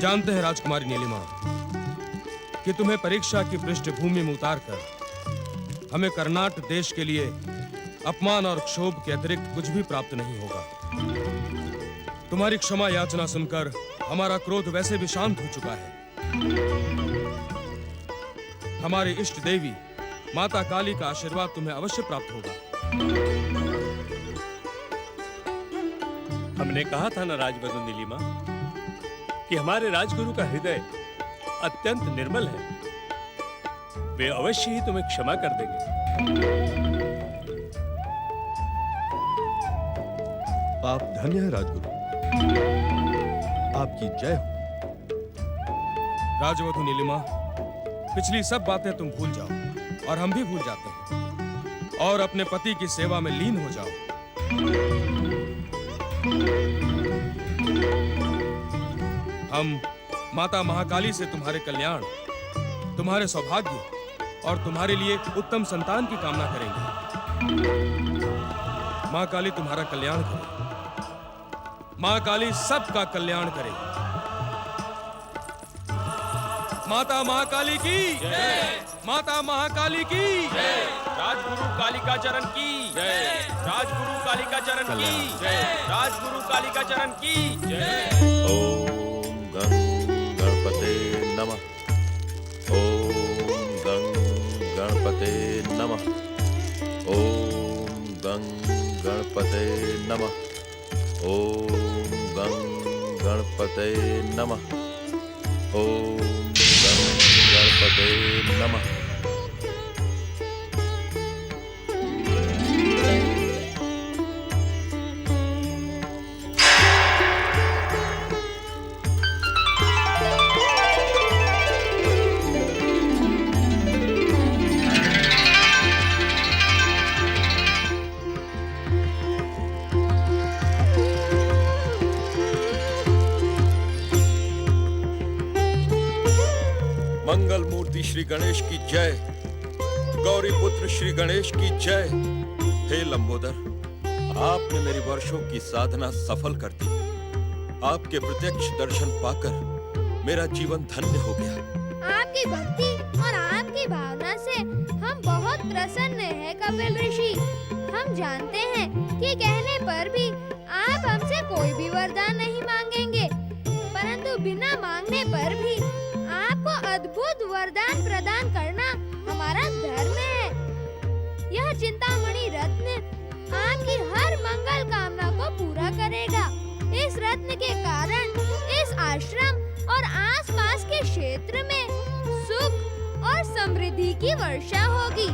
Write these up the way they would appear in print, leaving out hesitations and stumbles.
जानते हैं राजकुमारी नीलिमा कि तुम्हें परीक्षा की पृष्ठभूमि में उतारकर हमें कर्नाटक देश के लिए अपमान और क्षोभ के अतिरिक्त कुछ भी प्राप्त नहीं होगा। तुम्हारी क्षमा याचना सुनकर हमारा क्रोध वैसे भी शांत हो चुका है। हमारी इष्ट देवी माता काली का आशीर्वाद तुम्हें अवश्य प्राप्त होगा। हमने कहा था ना राजवधू नीलिमा कि हमारे राजगुरु का हृदय अत्यंत निर्मल है। वे अवश्य ही तुम्हें क्षमा कर देंगे। आप धन्य हैं राजगुरु, आपकी जय हो। राजवधू नीलिमा, पिछली सब बातें तुम भूल जाओ और हम भी भूल जाते हैं और अपने पति की सेवा में लीन हो जाओ। हम माता महाकाली से तुम्हारे कल्याण, तुम्हारे सौभाग्य और तुम्हारे लिए उत्तम संतान की कामना करेंगे। मां काली तुम्हारा कल्याण करे। मां काली सबका कल्याण करे। माता महाकाली की जय। माता महाकाली की जय। राजगुरु कालिका चरण की जय। राजगुरु कालिका चरण की जय। राजगुरु कालिका चरण की जय। ओम गं गणपते नमः। ओम गं गणपते नमः। ओम गं गणपते नमः। ओम गं गणपते नमः। ओम गं गणपते नमः। मंगल मूर्ति श्री गणेश की जय। गौरी पुत्र श्री गणेश की जय। हे लंबोदर, आपने मेरी वर्षों की साधना सफल कर दी। आपके प्रत्यक्ष दर्शन पाकर मेरा जीवन धन्य हो गया। आपकी भक्ति और आपकी भावना से हम बहुत प्रसन्न हैं कपिल ऋषि। हम जानते हैं कि कहने पर भी आप हमसे कोई भी वरदान नहीं मांगेंगे, परंतु बिना मांगने पर भी आपको अद्भुत वरदान प्रदान करना हमारा धर्म है। यह चिंतामणि रत्न आपकी हर मंगल कामना को पूरा करेगा। इस रत्न के कारण इस आश्रम और आसपास के क्षेत्र में सुख और समृद्धि की वर्षा होगी।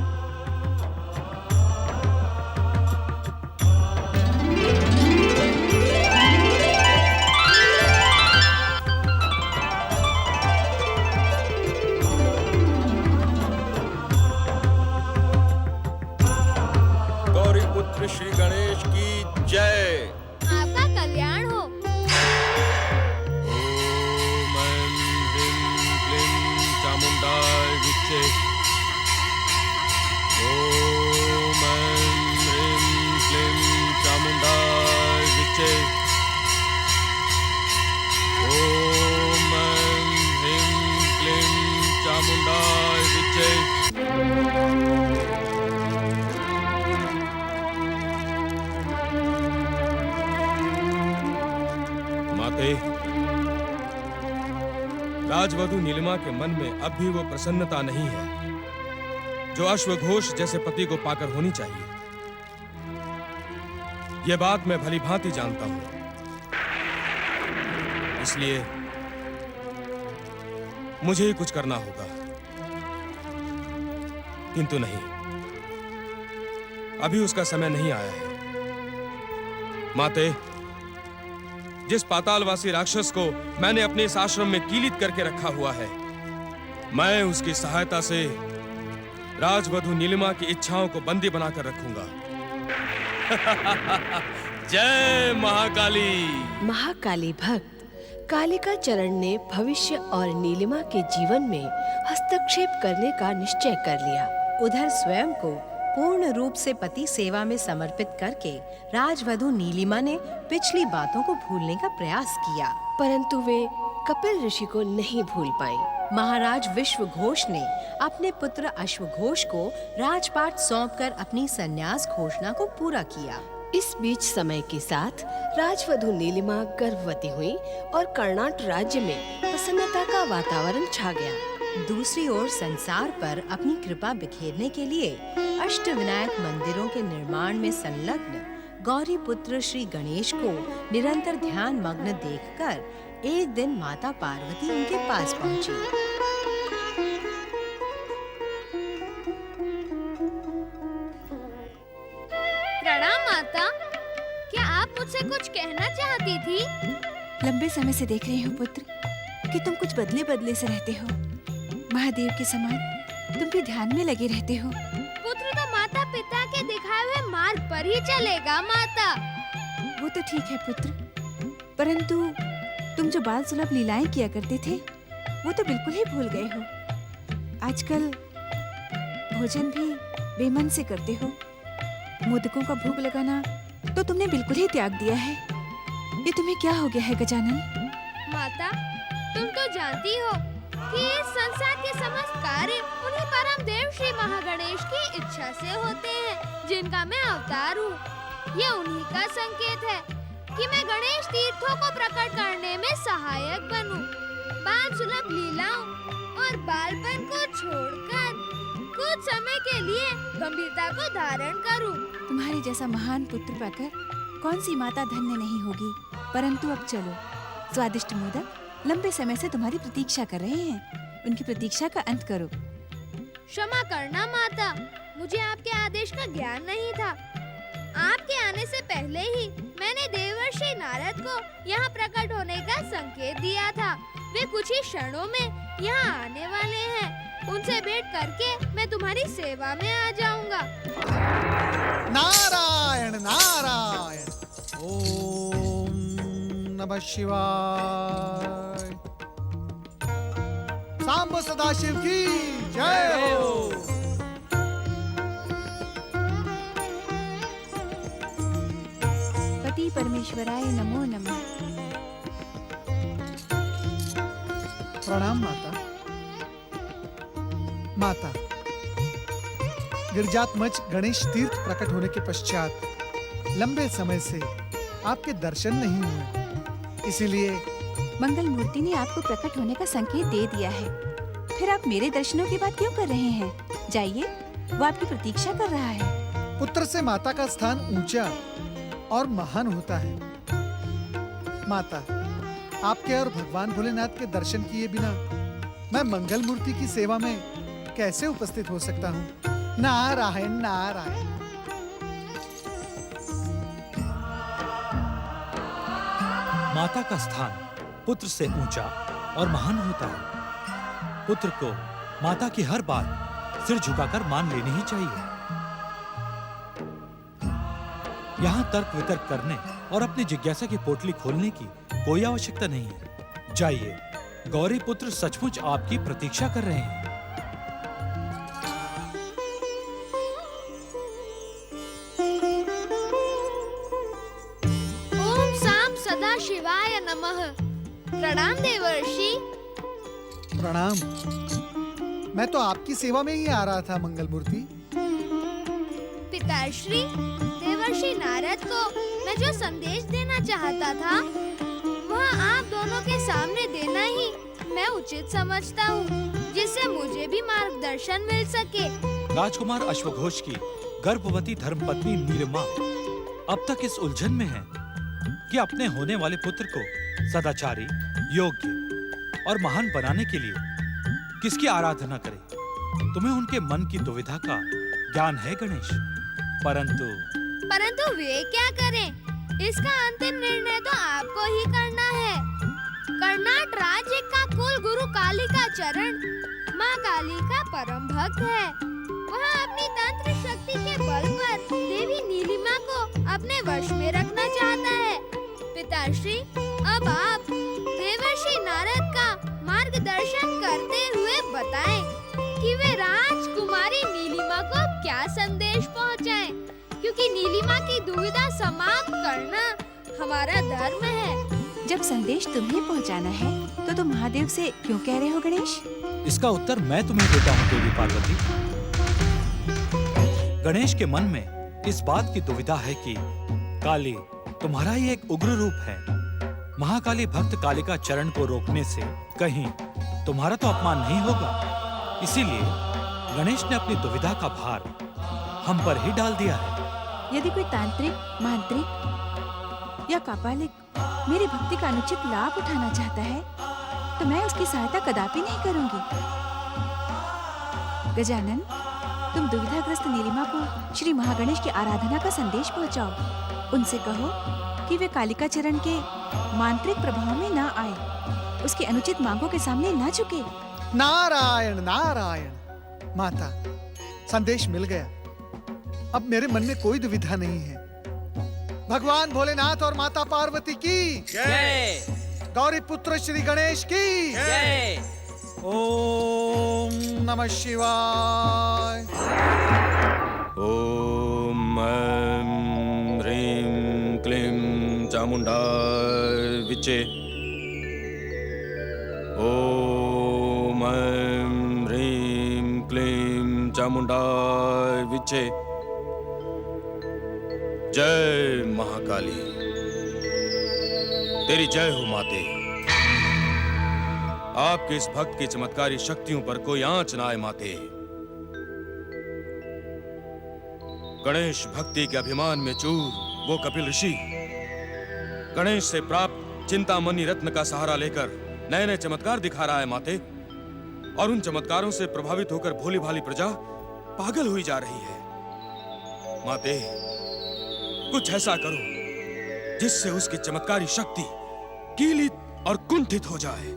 पुत्र श्री गणेश की जय। आपका कल्याण हो। ओम ऐं ह्रीं क्लीं चामुण्डाय विच्चे। ओम ऐं ह्रीं क्लीं चामुण्डाय विच्चे। ओम ऐं ह्रीं क्लीं चामुण्डाय विच्चे। राजवधू नीलिमा के मन में अब भी वो प्रसन्नता नहीं है जो अश्वघोष जैसे पति को पाकर होनी चाहिए। यह बात मैं भली भांति जानता हूं, इसलिए मुझे ही कुछ करना होगा। किंतु नहीं, अभी उसका समय नहीं आया है। माते, जिस पातालवासी राक्षस को मैंने अपने इस आश्रम में कीलित करके रखा हुआ है, मैं उसकी सहायता से राजवधू नीलिमा की इच्छाओं को बंदी बनाकर रखूंगा। जय महाकाली। महाकाली भक्त कालिका चरण ने भविष्य और नीलिमा के जीवन में हस्तक्षेप करने का निश्चय कर लिया। उधर स्वयं को पूर्ण रूप से पति सेवा में समर्पित करके राजवधू नीलिमा ने पिछली बातों को भूलने का प्रयास किया, परंतु वे कपिल ऋषि को नहीं भूल पाई। महाराज विश्वघोष ने अपने पुत्र अश्वघोष को राजपाट सौंपकर अपनी संन्यास घोषणा को पूरा किया। इस बीच समय के साथ राजवधु नीलिमा गर्भवती हुई और कर्नाट राज्य में प्रसन्नता का वातावरण छा गया। दूसरी ओर संसार पर अपनी कृपा बिखेरने के लिए अष्टविनायक मंदिरों के निर्माण में संलग्न गौरी पुत्र श्री गणेश को निरंतर ध्यान मग्न देखकर एक दिन माता पार्वती उनके पास पहुंची। प्रणाम माता, क्या आप मुझसे कुछ कहना चाहती थी? लंबे समय से देख रही हूँ पुत्र कि तुम कुछ बदले बदले से रहते हो। महादेव के समान तुम भी ध्यान में लगे रहते हो। पुत्र तो माता पिता के दिखाए हुए मार्ग पर ही चलेगा माता। वो तो ठीक है पुत्र, परंतु तुम जो बाल सुलभ लीलाएं किया करते थे वो तो बिल्कुल ही भूल गए हो। आजकल भोजन भी बेमन से करते हो। मोदकों का भोग लगाना तो तुमने बिल्कुल ही त्याग दिया है। ये तुम्हें क्या हो गया है गजानन? माता, तुम तो जानती हो कि इस संसार के समस्त कार्य उन्हीं परम देव श्री महागणेश की इच्छा से होते हैं, जिनका मैं अवतार हूँ। ये उन्हीं का संकेत है कि मैं गणेश तीर्थों को प्रकट करने में सहायक बनूं। बाल सुलभ लीलाओं और बालपन को छोड़कर कुछ समय के लिए गंभीरता को धारण करूं। तुम्हारे जैसा महान पुत्र पाकर कौन सी माता धन्य नहीं होगी। परंतु अब चलो, स्वादिष्ट मोदक लंबे समय से तुम्हारी प्रतीक्षा कर रहे हैं। उनकी प्रतीक्षा का अंत करो। क्षमा करना माता, मुझे आपके आदेश का ज्ञान नहीं था। आपके आने से पहले ही मैंने देवर्षि नारद को यहाँ प्रकट होने का संकेत दिया था। वे कुछ ही क्षणों में यहाँ आने वाले हैं। उनसे भेंट करके मैं तुम्हारी सेवा में आ जाऊंगा। नारायण नारायण, ओम नमः शिवाय। सांब सदाशिव की जय हो। पति परमेश्वराय नमो नमः। प्रणाम माता। माता, गिरिजात्मज गणेश तीर्थ प्रकट होने के पश्चात लंबे समय से आपके दर्शन नहीं हुए, इसीलिए मंगल मूर्ति ने आपको प्रकट होने का संकेत दे दिया है। फिर आप मेरे दर्शनों की बात क्यों कर रहे हैं? जाइए, वो आपकी प्रतीक्षा कर रहा है। पुत्र से माता का स्थान ऊंचा और महान होता है। माता, आपके और भगवान भोलेनाथ के दर्शन किए बिना मैं मंगल मूर्ति की सेवा में कैसे उपस्थित हो सकता हूँ? नारायण नारायण। माता का स्थान पुत्र से ऊंचा और महान होता है। पुत्र को माता की हर बात सिर झुकाकर मान लेनी ही चाहिए। यहाँ तर्क वितर्क करने और अपनी जिज्ञासा की पोटली खोलने की कोई आवश्यकता नहीं है। जाइए, गौरी पुत्र सचमुच आपकी प्रतीक्षा कर रहे हैं। ओम सांब सदा शिवाय नमः। प्रणाम देवर्षि। प्रणाम। मैं तो आपकी सेवा में ही आ रहा था मंगल मूर्ति। पिताश्री, देवर्षि नारद को मैं जो संदेश देना चाहता था वह आप दोनों के सामने देना ही मैं उचित समझता हूँ, जिससे मुझे भी मार्गदर्शन मिल सके। राजकुमार अश्वघोष की गर्भवती धर्मपत्नी नीलिमा अब तक इस उलझन में है कि अपने होने वाले पुत्र को सदाचारी, योग्य और महान बनाने के लिए किसकी आराधना करे। तुम्हें उनके मन की दुविधा का ज्ञान है गणेश, परंतु वे क्या करें, इसका अंतिम निर्णय तो आपको ही करना है। कर्नाट राज्य का कुल गुरु कालिका चरण माँ काली का परम भक्त है। वह अपनी तंत्र शक्ति के बल पर देवी नीलिमा को अपने वश में रखना चाहता है। पिताश्री, अब आप देवर्षि नारद का मार्गदर्शन करते हुए बताएं कि वे राजकुमारी नीलिमा को क्या संदेश पहुंचाएं, क्योंकि नीलिमा की दुविधा समाप्त करना हमारा धर्म है। जब संदेश तुम्हें पहुंचाना है तो तुम महादेव से क्यों कह रहे हो गणेश? इसका उत्तर मैं तुम्हें देता हूँ देवी पार्वती। गणेश के मन में इस बात की दुविधा है कि काली तुम्हारा ही एक उग्र रूप है। महाकाली भक्त कालिका चरण को रोकने से कहीं तुम्हारा तो अपमान नहीं होगा, इसीलिए गणेश ने अपनी दुविधा का भार हम पर ही डाल दिया है। यदि कोई तांत्रिक, मांत्रिक या कापालिक मेरी भक्ति का अनुचित लाभ उठाना चाहता है तो मैं उसकी सहायता कदापि नहीं करूंगी। गजानन, तुम दुविधाग्रस्त नीलिमा को श्री महागणेश की आराधना का संदेश पहुंचाओ। उनसे कहो कि वे कालिका चरण के मांत्रिक प्रभाव में न आए, उसकी अनुचित मांगों के सामने न झुके। नारायण नारायण। माता, संदेश मिल गया। अब मेरे मन में कोई दुविधा नहीं है। भगवान भोलेनाथ और माता पार्वती की जय। गौरी पुत्र श्री गणेश की जय। ओम नमः शिवाय। ओम ऐं ह्रीं क्लीं चामुंडाय विचे। ओम ऐं ह्रीं क्लीं चामुंडाय विचे। जय महाकाली, तेरी जय हो माते। आपके इस भक्त की चमत्कारी शक्तियों पर कोई आंच ना आए माते। गणेश भक्ति के अभिमान में चूर वो कपिल ऋषि गणेश से प्राप्त चिंतामणि रत्न का सहारा लेकर नए नए चमत्कार दिखा रहा है माते, और उन चमत्कारों से प्रभावित होकर भोली भाली प्रजा पागल हुई जा रही है। माते, कुछ ऐसा करो जिससे उसकी चमत्कारी शक्ति कीलित और कुंठित हो जाए।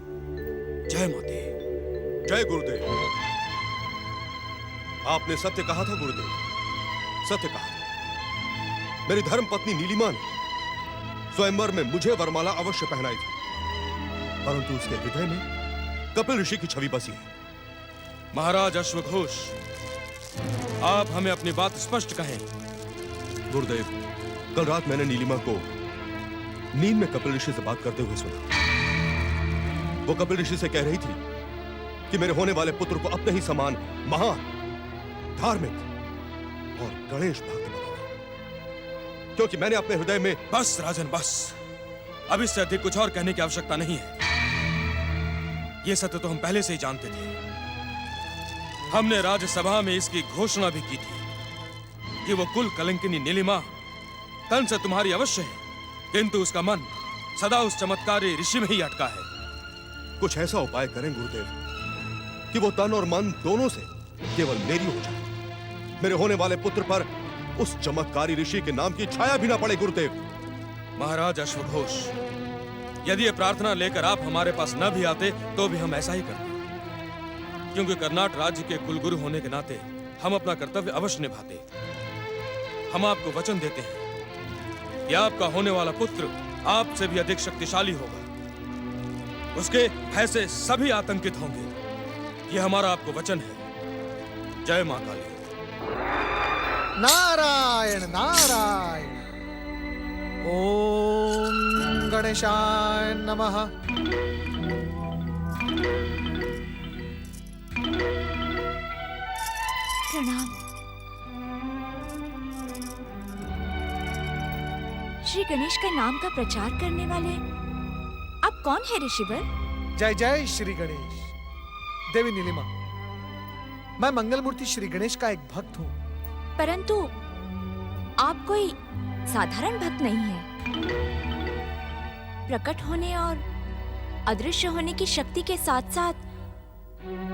जय माते। जय गुरुदेव। आपने सत्य कहा था गुरुदेव, सत्य कहा। मेरी धर्म पत्नी नीलिमा ने स्वयंवर में मुझे वरमाला अवश्य पहनाई थी, परंतु उसके हृदय में कपिल ऋषि की छवि बसी है। महाराज अश्वघोष, आप हमें अपनी बात स्पष्ट कहें। गुरुदेव, कल रात मैंने नीलिमा को नींद में कपिल ऋषि से बात करते हुए सुना। वो कपिल ऋषि से कह रही थी कि मेरे होने वाले पुत्र को अपने ही समान महान, धार्मिक और गणेश भक्त बनाना, क्योंकि मैंने अपने हृदय में। बस राजन बस, अब इससे अधिक कुछ और कहने की आवश्यकता नहीं है। ये सत्य तो हम पहले से ही जानते थे। हमने राज्यसभा में इसकी घोषणा भी की थी कि वो कुल कलंकिनी नीलिमा तन से तुम्हारी अवश्य है, किंतु उसका मन सदा उस चमत्कारी ऋषि में ही अटका है। कुछ ऐसा उपाय करें गुरुदेव कि वो तन और मन दोनों से केवल मेरी हो जाए। मेरे होने वाले पुत्र पर उस चमत्कारी ऋषि के नाम की छाया भी ना पड़े गुरुदेव। महाराज अश्वघोष, यदि ये प्रार्थना लेकर आप हमारे पास न भी आते तो भी हम ऐसा ही करते, क्योंकि कर्नाटक राज्य के कुलगुरु होने के नाते हम अपना कर्तव्य अवश्य निभाते। हम आपको वचन देते हैं कि आपका होने वाला पुत्र आपसे भी अधिक शक्तिशाली होगा। उसके भय से सभी आतंकित होंगे। यह हमारा आपको वचन है। जय मां काली। नारायण नारायण। ओम गणेशाय नमः। प्रणाम। श्री गणेश का नाम का प्रचार करने वाले आप कौन है ऋषिवर? जय जय श्री गणेश। देवी नीलिमा, मैं मंगल मूर्ति श्री गणेश का एक भक्त हूँ। परंतु आप कोई साधारण भक्त नहीं है। प्रकट होने और अदृश्य होने की शक्ति के साथ साथ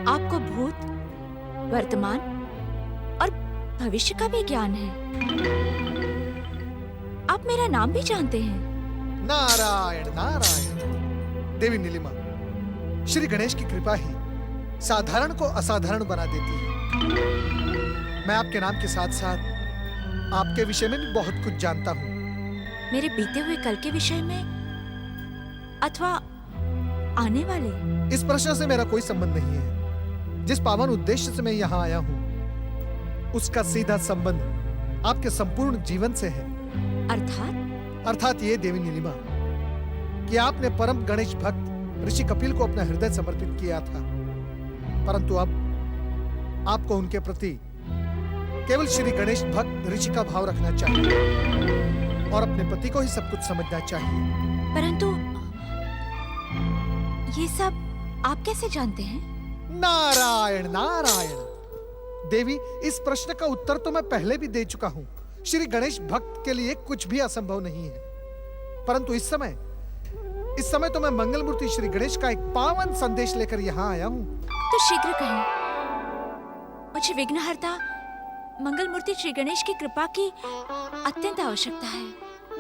आपको भूत, वर्तमान और भविष्य का भी ज्ञान है। आप मेरा नाम भी जानते हैं। नारायण नारायण। देवी नीलिमा, श्री गणेश की कृपा ही साधारण को असाधारण बना देती है। मैं आपके नाम के साथ साथ आपके विषय में भी बहुत कुछ जानता हूँ। मेरे बीते हुए कल के विषय में अथवा आने वाले? इस प्रश्न से मेरा कोई संबंध नहीं है। जिस पावन उद्देश्य से मैं यहाँ आया हूँ उसका सीधा संबंध आपके संपूर्ण जीवन से है। अर्थात? अर्थात ये देवी नीलिमा, कि आपने परम गणेश भक्त ऋषि कपिल को अपना हृदय समर्पित किया था, परंतु अब आपको उनके प्रति केवल श्री गणेश भक्त ऋषि का भाव रखना चाहिए और अपने पति को ही सब कुछ समझना चाहिए। परंतु ये सब आप कैसे जानते हैं? नारायण नारायण। देवी, इस प्रश्न का उत्तर तो मैं पहले भी दे चुका हूँ। श्री गणेश भक्त के लिए कुछ भी असंभव नहीं है, परंतु इस समय तो मैं मंगल मूर्ति श्री गणेश का एक पावन संदेश लेकर यहाँ आया हूँ। तो शीघ्र कहें। मुझे विघ्नहर्ता मंगल मूर्ति श्री गणेश की कृपा की अत्यंत आवश्यकता है।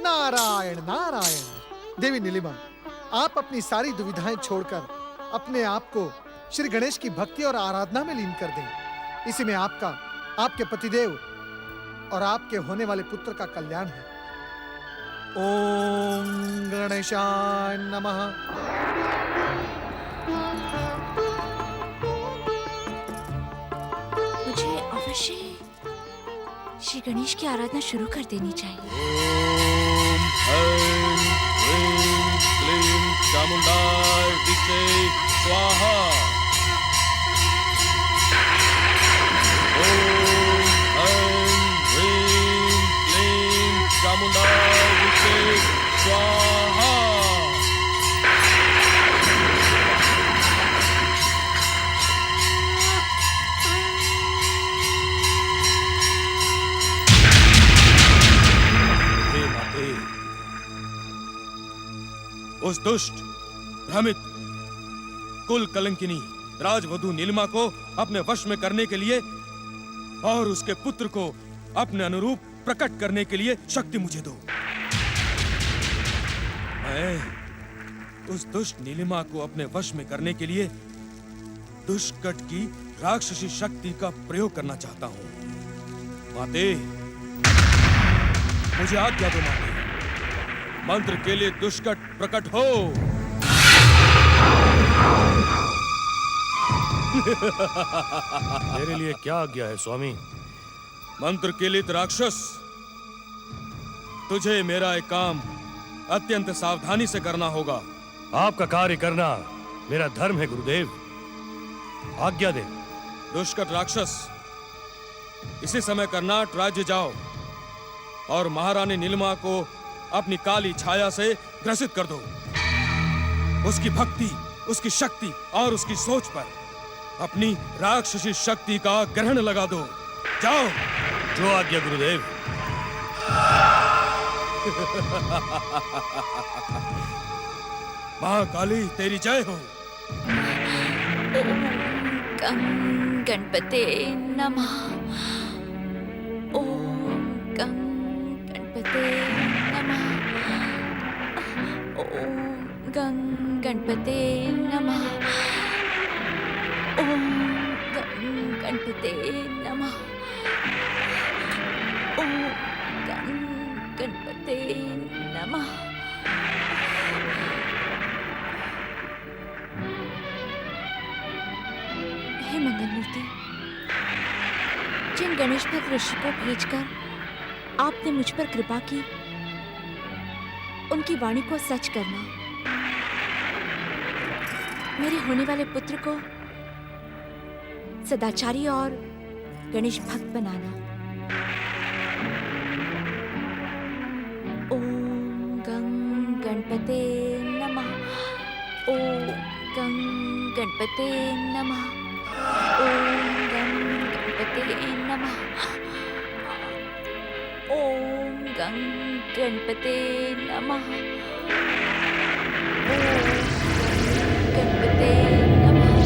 नारायण नारायण। देवी नीलिमा, आप अपनी सारी दुविधाएं छोड़कर अपने आप को श्री गणेश की भक्ति और आराधना में लीन कर दें। इसी में आपका, आपके पतिदेव और आपके होने वाले पुत्र का कल्याण है। ओम गणेशाय नमः। मुझे अवश्य श्री गणेश की आराधना शुरू कर देनी चाहिए। ओम ऐं ह्रीं क्लीं चामुंडाय विद्महे स्वाहा। ओम ऐं ह्रीं क्लीं चामुंडाय विद्महे स्वाहा। हे माते, उस दुष्ट, भ्रमित, कुल कलंकिनी राजवधू नीलिमा को अपने वश में करने के लिए और उसके पुत्र को अपने अनुरूप प्रकट करने के लिए शक्ति मुझे दो। मैं उस दुष्ट नीलिमा को अपने वश में करने के लिए दुष्कट की राक्षसी शक्ति का प्रयोग करना चाहता हूं। माते, मुझे आज्ञा दो माते। मंत्र के लिए दुष्कट प्रकट हो। मेरे लिए क्या आज्ञा है स्वामी? मंत्र के लिए राक्षस, तुझे मेरा एक काम अत्यंत सावधानी से करना होगा। आपका कार्य करना मेरा धर्म है गुरुदेव, आज्ञा दे। दुष्कट राक्षस, इसी समय कर्नाट राज्य जाओ और महारानी नीलिमा को अपनी काली छाया से ग्रसित कर दो। उसकी भक्ति, उसकी शक्ति और उसकी सोच पर अपनी राक्षसी शक्ति का ग्रहण लगा दो। जाओ। जो आज्ञा गुरुदेव। महाकाली तेरी जय हो। ओम गणपते नमः। ओम गणपते नमः। ओम गणपते नमः। ओम गणपते नमः। ओम गणपते नमः। हे मंगलमूर्ति, जिन गणेश भक्त ऋषि को भेजकर आपने मुझ पर कृपा की, उनकी वाणी को सच करना, मेरे होने वाले पुत्र को सदाचारी और गणेश भक्त बनाना। ओम गणपते नमः। ओम गणपते नमः। ओम गणपते नमः। ओम गणपते नमः। ओम गणपते नमः।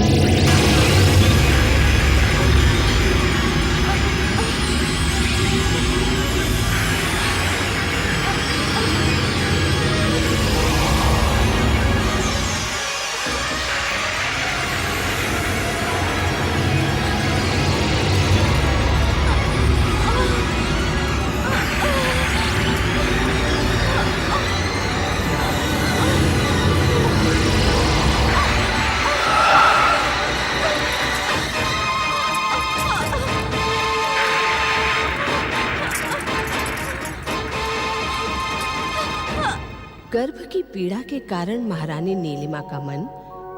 गर्भ की पीड़ा के कारण महारानी नीलिमा का मन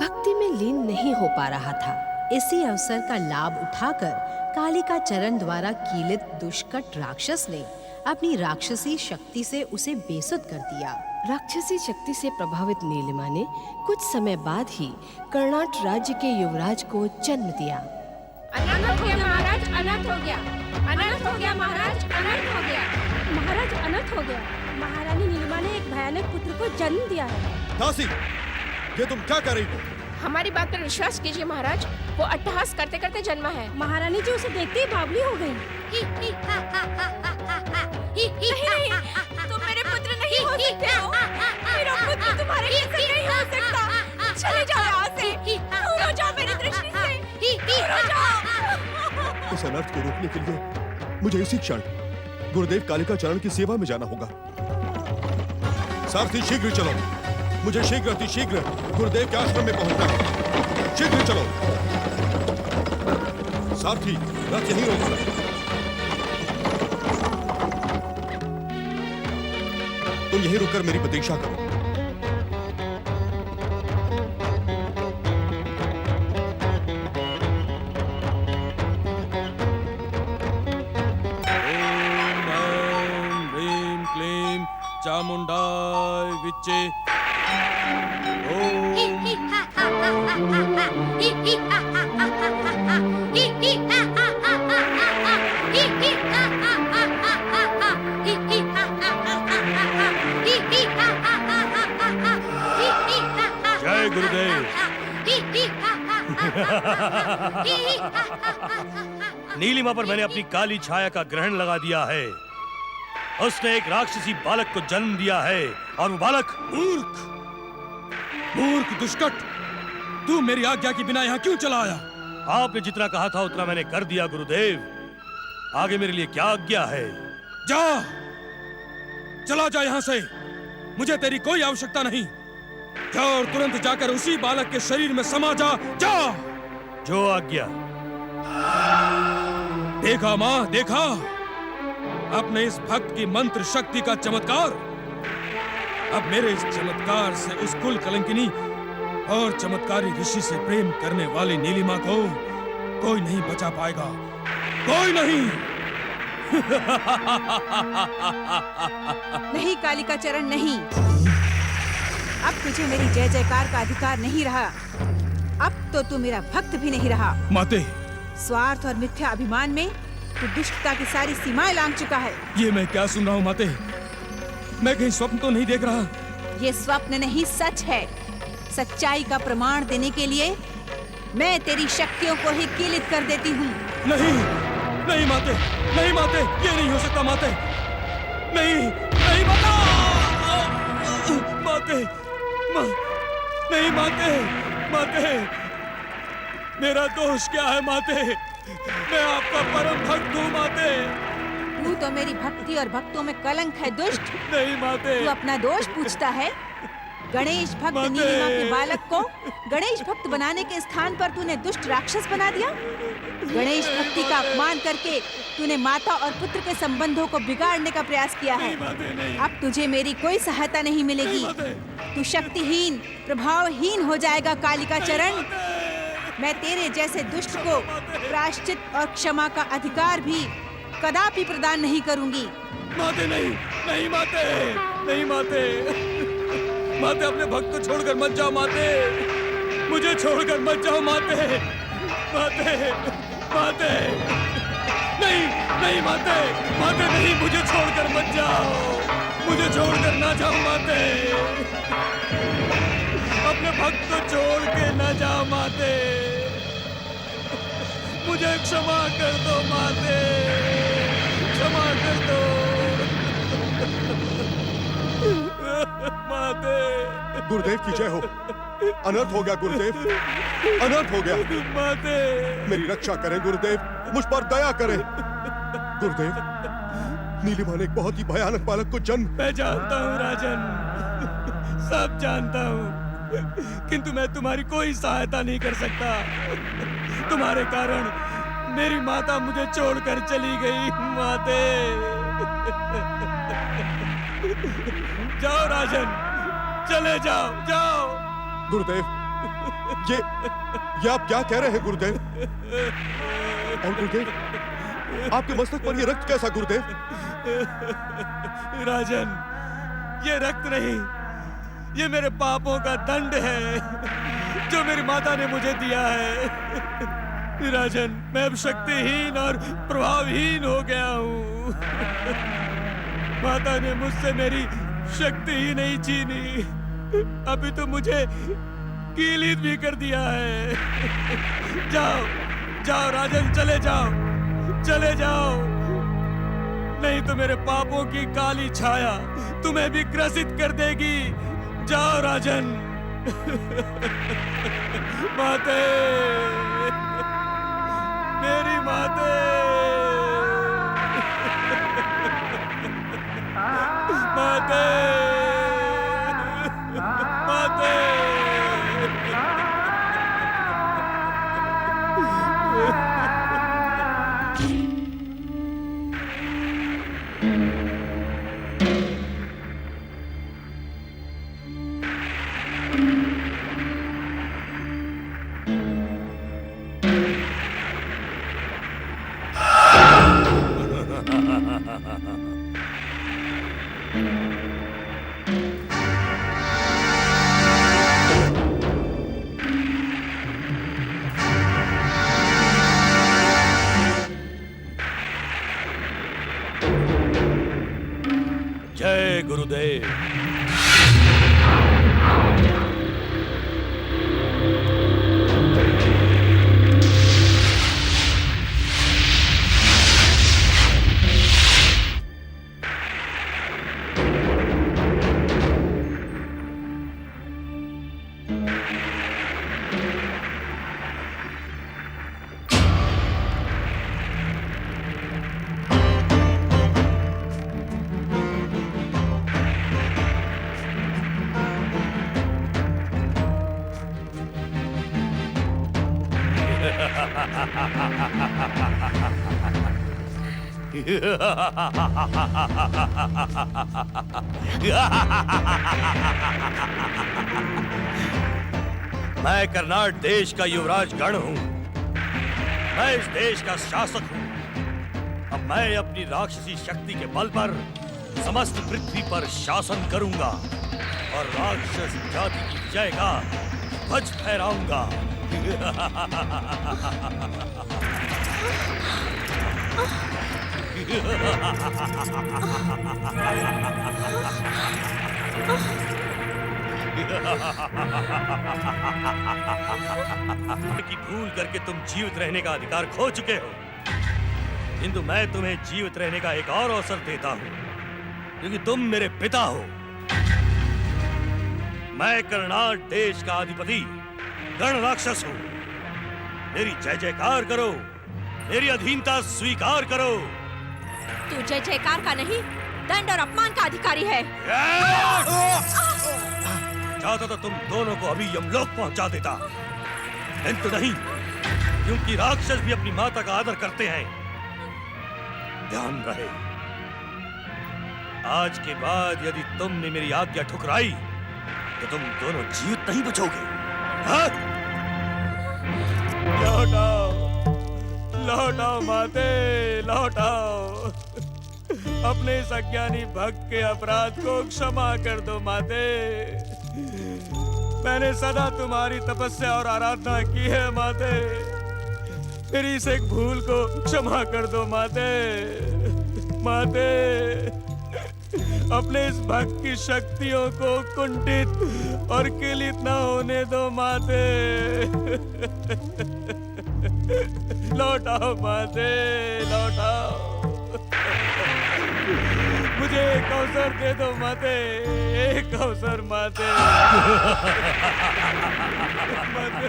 भक्ति में लीन नहीं हो पा रहा था। इसी अवसर का लाभ उठाकर कालिका चरण द्वारा कीलित दुष्कट राक्षस ने अपनी राक्षसी शक्ति से उसे बेसुध कर दिया। राक्षसी शक्ति से प्रभावित नीलिमा ने कुछ समय बाद ही कर्नाट राज्य के युवराज को जन्म दिया। अनर्थ हो गया महाराज, अनर्थ हो गया, अनर्थ हो गया महाराज, अनर्थ हो गया, महाराज अनर्थ हो गया। महारानी नीलिमा ने एक भयानक पुत्र को जन्म दिया है। दासी, ये तुम क्या कर रही हो? हमारी बात पर विश्वास कीजिए महाराज, वो अट्टहास करते करते जन्मा है। महारानी जी उसे देखते ही बावली हो गई। नहीं, तुम मेरे पुत्र नहीं हो सकते हो। मेरा पुत्र तुम्हारे जैसा नहीं हो सकता। चले जाओ यहाँ से, दूर हो जाओ मेरी दृष्टि से, दूर हो जाओ। इस अनर्थ को रोकने के लिए मुझे इसी क्षण गुरुदेव कालिका चरण की सेवा में जाना होगा। सारथी शीघ्र चलो, मुझे शीघ्र अतिशीघ्र गुरुदेव के आश्रम में पहुंचना है। शीघ्र चलो। सारथी, रथ यहीं रोको। तुम यहीं रुककर मेरी प्रतीक्षा करो। चामुंडाय विच्चे। जय गुरुदेव। नीलिमा पर मैंने अपनी काली छाया का ग्रहण लगा दिया है। उसने एक राक्षसी बालक को जन्म दिया है और वो बालक मूर्ख, मूर्ख दुष्कट, तू मेरी आज्ञा के बिना यहाँ क्यों चला आया? आपने जितना कहा था उतना मैंने कर दिया गुरुदेव। आगे मेरे लिए क्या आज्ञा है? जा, चला जा यहाँ से। मुझे तेरी कोई आवश्यकता नहीं। जा और तुरंत जाकर उसी बालक के शरीर में समा जा। जा। जो आज्ञा। देखा माँ, देखा अपने इस भक्त की मंत्र शक्ति का चमत्कार। अब मेरे इस चमत्कार से उस कुल कलंकिनी और चमत्कारी ऋषि से प्रेम करने वाली नीलिमा को कोई नहीं बचा पाएगा, कोई नहीं। नहीं कालिका चरण, नहीं। अब तुझे मेरी जय जयकार का अधिकार नहीं रहा। अब तो तू मेरा भक्त भी नहीं रहा। माते, स्वार्थ और मिथ्या अभिमान में तू दुष्टता की सारी सीमाएं लांघ चुका है। ये मैं क्या सुन रहा हूँ माते? मैं कहीं स्वप्न तो नहीं देख रहा? ये स्वप्न नहीं, सच है। सच्चाई का प्रमाण देने के लिए मैं तेरी शक्तियों को ही कीलित कर देती हूँ। नहीं, नहीं माते, नहीं माते, ये नहीं हो सकता माते। नहीं, नहीं माता, माते, नहीं माते, माते, मेरा दोष क्या है माते? मैं आपका परम भक्त हूँ माते। तू तो मेरी भक्ति और भक्तों में कलंक है, दुष्ट। नहीं माते। तू अपना दोष पूछता है। गणेश भक्त नीलिमा के बालक को गणेश भक्त बनाने के स्थान पर तूने दुष्ट राक्षस बना दिया। गणेश भक्ति का अपमान करके तूने माता और पुत्र के संबंधों को बिगाड़ने का प्रयास किया है। अब तुझे मेरी कोई सहायता नहीं मिलेगी। तू शक्तिहीन, प्रभावहीन हो जाएगा कालिका चरण। मैं तेरे जैसे दुष्ट को प्रायश्चित और क्षमा का अधिकार भी कदापि प्रदान नहीं करूंगी। माते, नहीं, नहीं माते, नहीं माते, माते अपने भक्त को छोड़कर मत जाओ माते, मुझे छोड़कर मत जाओ माते, माते, माते, नहीं, नहीं माते, माते नहीं, मुझे छोड़कर मत जाओ, मुझे छोड़कर ना जाओ माते, अपने भक्त को छोड़ के ना जाओ माते, मुझे क्षमा कर दो माते, क्षमा कर दो माते। गुरुदेव की जय हो। अनर्थ हो गया गुरुदेव, अनर्थ हो गया। माते, मेरी रक्षा करें गुरुदेव, मुझ पर दया करें। गुरुदेव, नीलिमा ने एक बहुत ही भयानक बालक को जन्म। मैं जानता हूँ राजन, सब जानता हूँ, किंतु मैं तुम्हारी कोई सहायता नहीं कर सकता। तुम्हारे कारण मेरी माता मुझे छोड़कर चली गई माते। जाओ राजन, चले जाओ, जाओ। गुरुदेव, ये आप क्या कह रहे हैं गुरुदेव? और गुरुदेव, आपके मस्तक पर ये रक्त कैसा गुरुदेव? राजन, ये रक्त नहीं, ये मेरे पापों का दंड है जो मेरी माता ने मुझे दिया है। राजन, मैं अब शक्तिहीन और प्रभावहीन हो गया हूँ। माता ने मुझसे मेरी शक्ति ही नहीं छीनी, अभी तो मुझे कीलित भी कर दिया है। जाओ, जाओ राजन, चले जाओ, चले जाओ, नहीं तो मेरे पापों की काली छाया तुम्हें भी ग्रसित कर देगी। जाओ राजन। माते, मेरी माते, माते, माते। जय गुरुदेव। मैं कर्नाट देश का युवराज गण हूं, मैं इस देश का शासक हूं। अब मैं अपनी राक्षसी शक्ति के बल पर समस्त पृथ्वी पर शासन करूंगा और राक्षस जाति की विजय का ध्वज फहराऊंगा। की भूल करके तुम जीवित रहने का अधिकार खो चुके हो, किंतु मैं तुम्हें जीवित रहने का एक और अवसर देता हूं, क्योंकि तुम मेरे पिता हो। मैं कर्नाट देश का अधिपति गण राक्षस हूं। मेरी जय जयकार करो, मेरी अधीनता स्वीकार करो। तू जय जयकार का नहीं, दंड और अपमान का अधिकारी है। चाहता तो तुम दोनों को अभी यमलोक पहुंचा देता, किंतु नहीं, क्योंकि राक्षस भी अपनी माता का आदर करते हैं। ध्यान रहे, आज के बाद यदि तुमने मेरी आज्ञा ठुकराई तो तुम दोनों जीवित नहीं बचोगे। हाँ? लौटाओ, लौटाओ माते, लौटाओ। अपने इस अज्ञानी भक्त के अपराध को क्षमा कर दो माते। मैंने सदा तुम्हारी तपस्या और आराधना की है माते। मेरी इस एक भूल को क्षमा कर दो माते। माते, अपने इस भक्त की शक्तियों को कुंठित और किलित न होने दो माते। लौटाओ माते, लौटाओ। मुझे एक अवसर दे दो माते, एक अवसर माते। माते।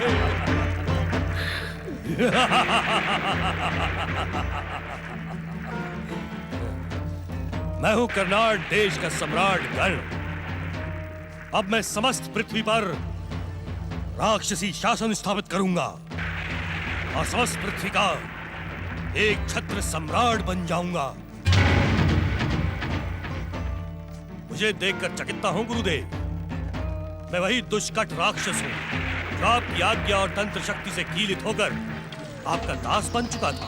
मैं हूं कर्नाट देश का सम्राट गण। अब मैं समस्त पृथ्वी पर राक्षसी शासन स्थापित करूंगा और समस्त पृथ्वी का एक छत्र सम्राट बन जाऊंगा। मुझे देखकर चकित हूं गुरुदेव। मैं वही दुष्कट राक्षस हूं जो आपकी आज्ञा और तंत्र शक्ति से कीलित होकर आपका दास बन चुका था।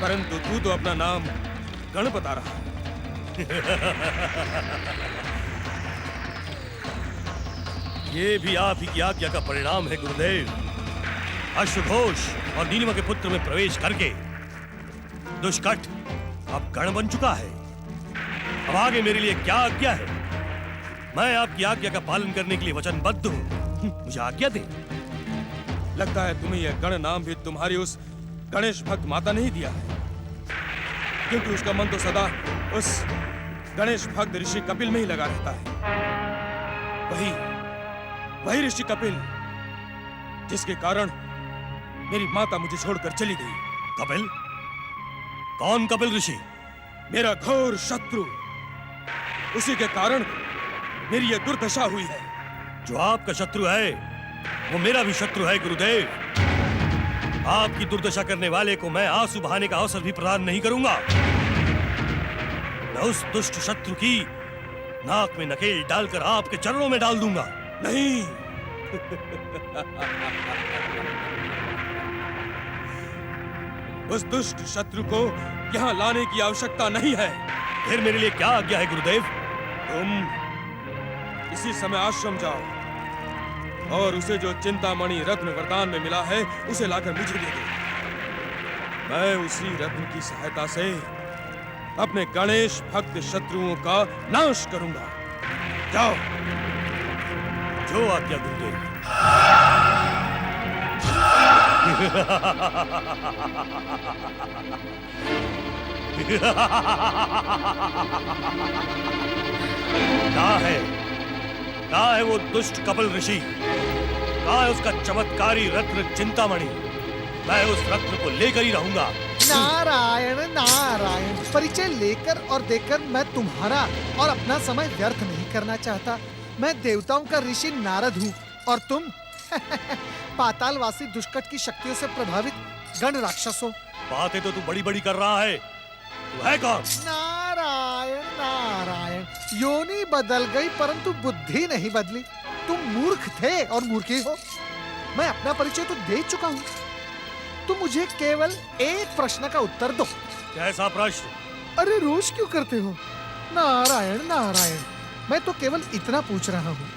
परंतु तू तो अपना नाम गण बता रहा है। ये भी आप ही की आज्ञा का परिणाम है गुरुदेव। अश्वघोष और नीलिमा के पुत्र में प्रवेश करके दुष्कट अब गण बन चुका है। अब आगे मेरे लिए क्या आज्ञा है? मैं आपकी आज्ञा का पालन करने के लिए वचनबद्ध हूं। मुझे आज्ञा दे। लगता है तुम्हें यह गण नाम भी तुम्हारी उस गणेश भक्त माता ने ही दिया है, क्योंकि उसका मन तो सदा उस गणेश भक्त ऋषि कपिल में ही लगा रहता है। वही ऋषि कपिल जिसके कारण मेरी माता मुझे छोड़कर चली गई। कपिल? कौन कपिल ऋषि? मेरा घोर शत्रु। उसी के कारण मेरी यह दुर्दशा हुई है। जो आपका शत्रु है वो मेरा भी शत्रु है गुरुदेव। आपकी दुर्दशा करने वाले को मैं आंसू बहाने का अवसर भी प्रदान नहीं करूंगा। मैं उस दुष्ट शत्रु की नाक में नकेल डालकर आपके चरणों में डाल दूंगा। नहीं। उस दुष्ट शत्रु को यहाँ लाने की आवश्यकता नहीं है। फिर मेरे लिए क्या आज्ञा है गुरुदेव? तुम इसी समय आश्रम जाओ और उसे जो चिंतामणि रत्न वरदान में मिला है उसे लाकर मुझे दे दो। मैं उसी रत्न की सहायता से अपने गणेश भक्त शत्रुओं का नाश करूंगा। जाओ। जो आज्ञा गुरुदेव। कहाँ है वो दुष्ट कपिल ऋषि? कहाँ है उसका चमत्कारी रत्न चिंतामणि? मैं उस रत्न को लेकर ही रहूंगा। नारायण नारायण, परिचय लेकर और देकर मैं तुम्हारा और अपना समय व्यर्थ नहीं करना चाहता। मैं देवताओं का ऋषि नारद हूँ और तुम पातालवासी दुष्कट की शक्तियों से प्रभावित गण राक्षस हो। बातें तो तू बड़ी बड़ी कर रहा है। तू है कौन? नारायण नारायण, योनि बदल गई परंतु बुद्धि नहीं बदली। तुम मूर्ख थे और मूर्ख ही हो। मैं अपना परिचय तो दे चुका हूँ। तुम मुझे केवल एक प्रश्न का उत्तर दो। कैसा प्रश्न? अरे रोज क्यों करते हो? नारायण नारायण, मैं तो केवल इतना पूछ रहा हूँ,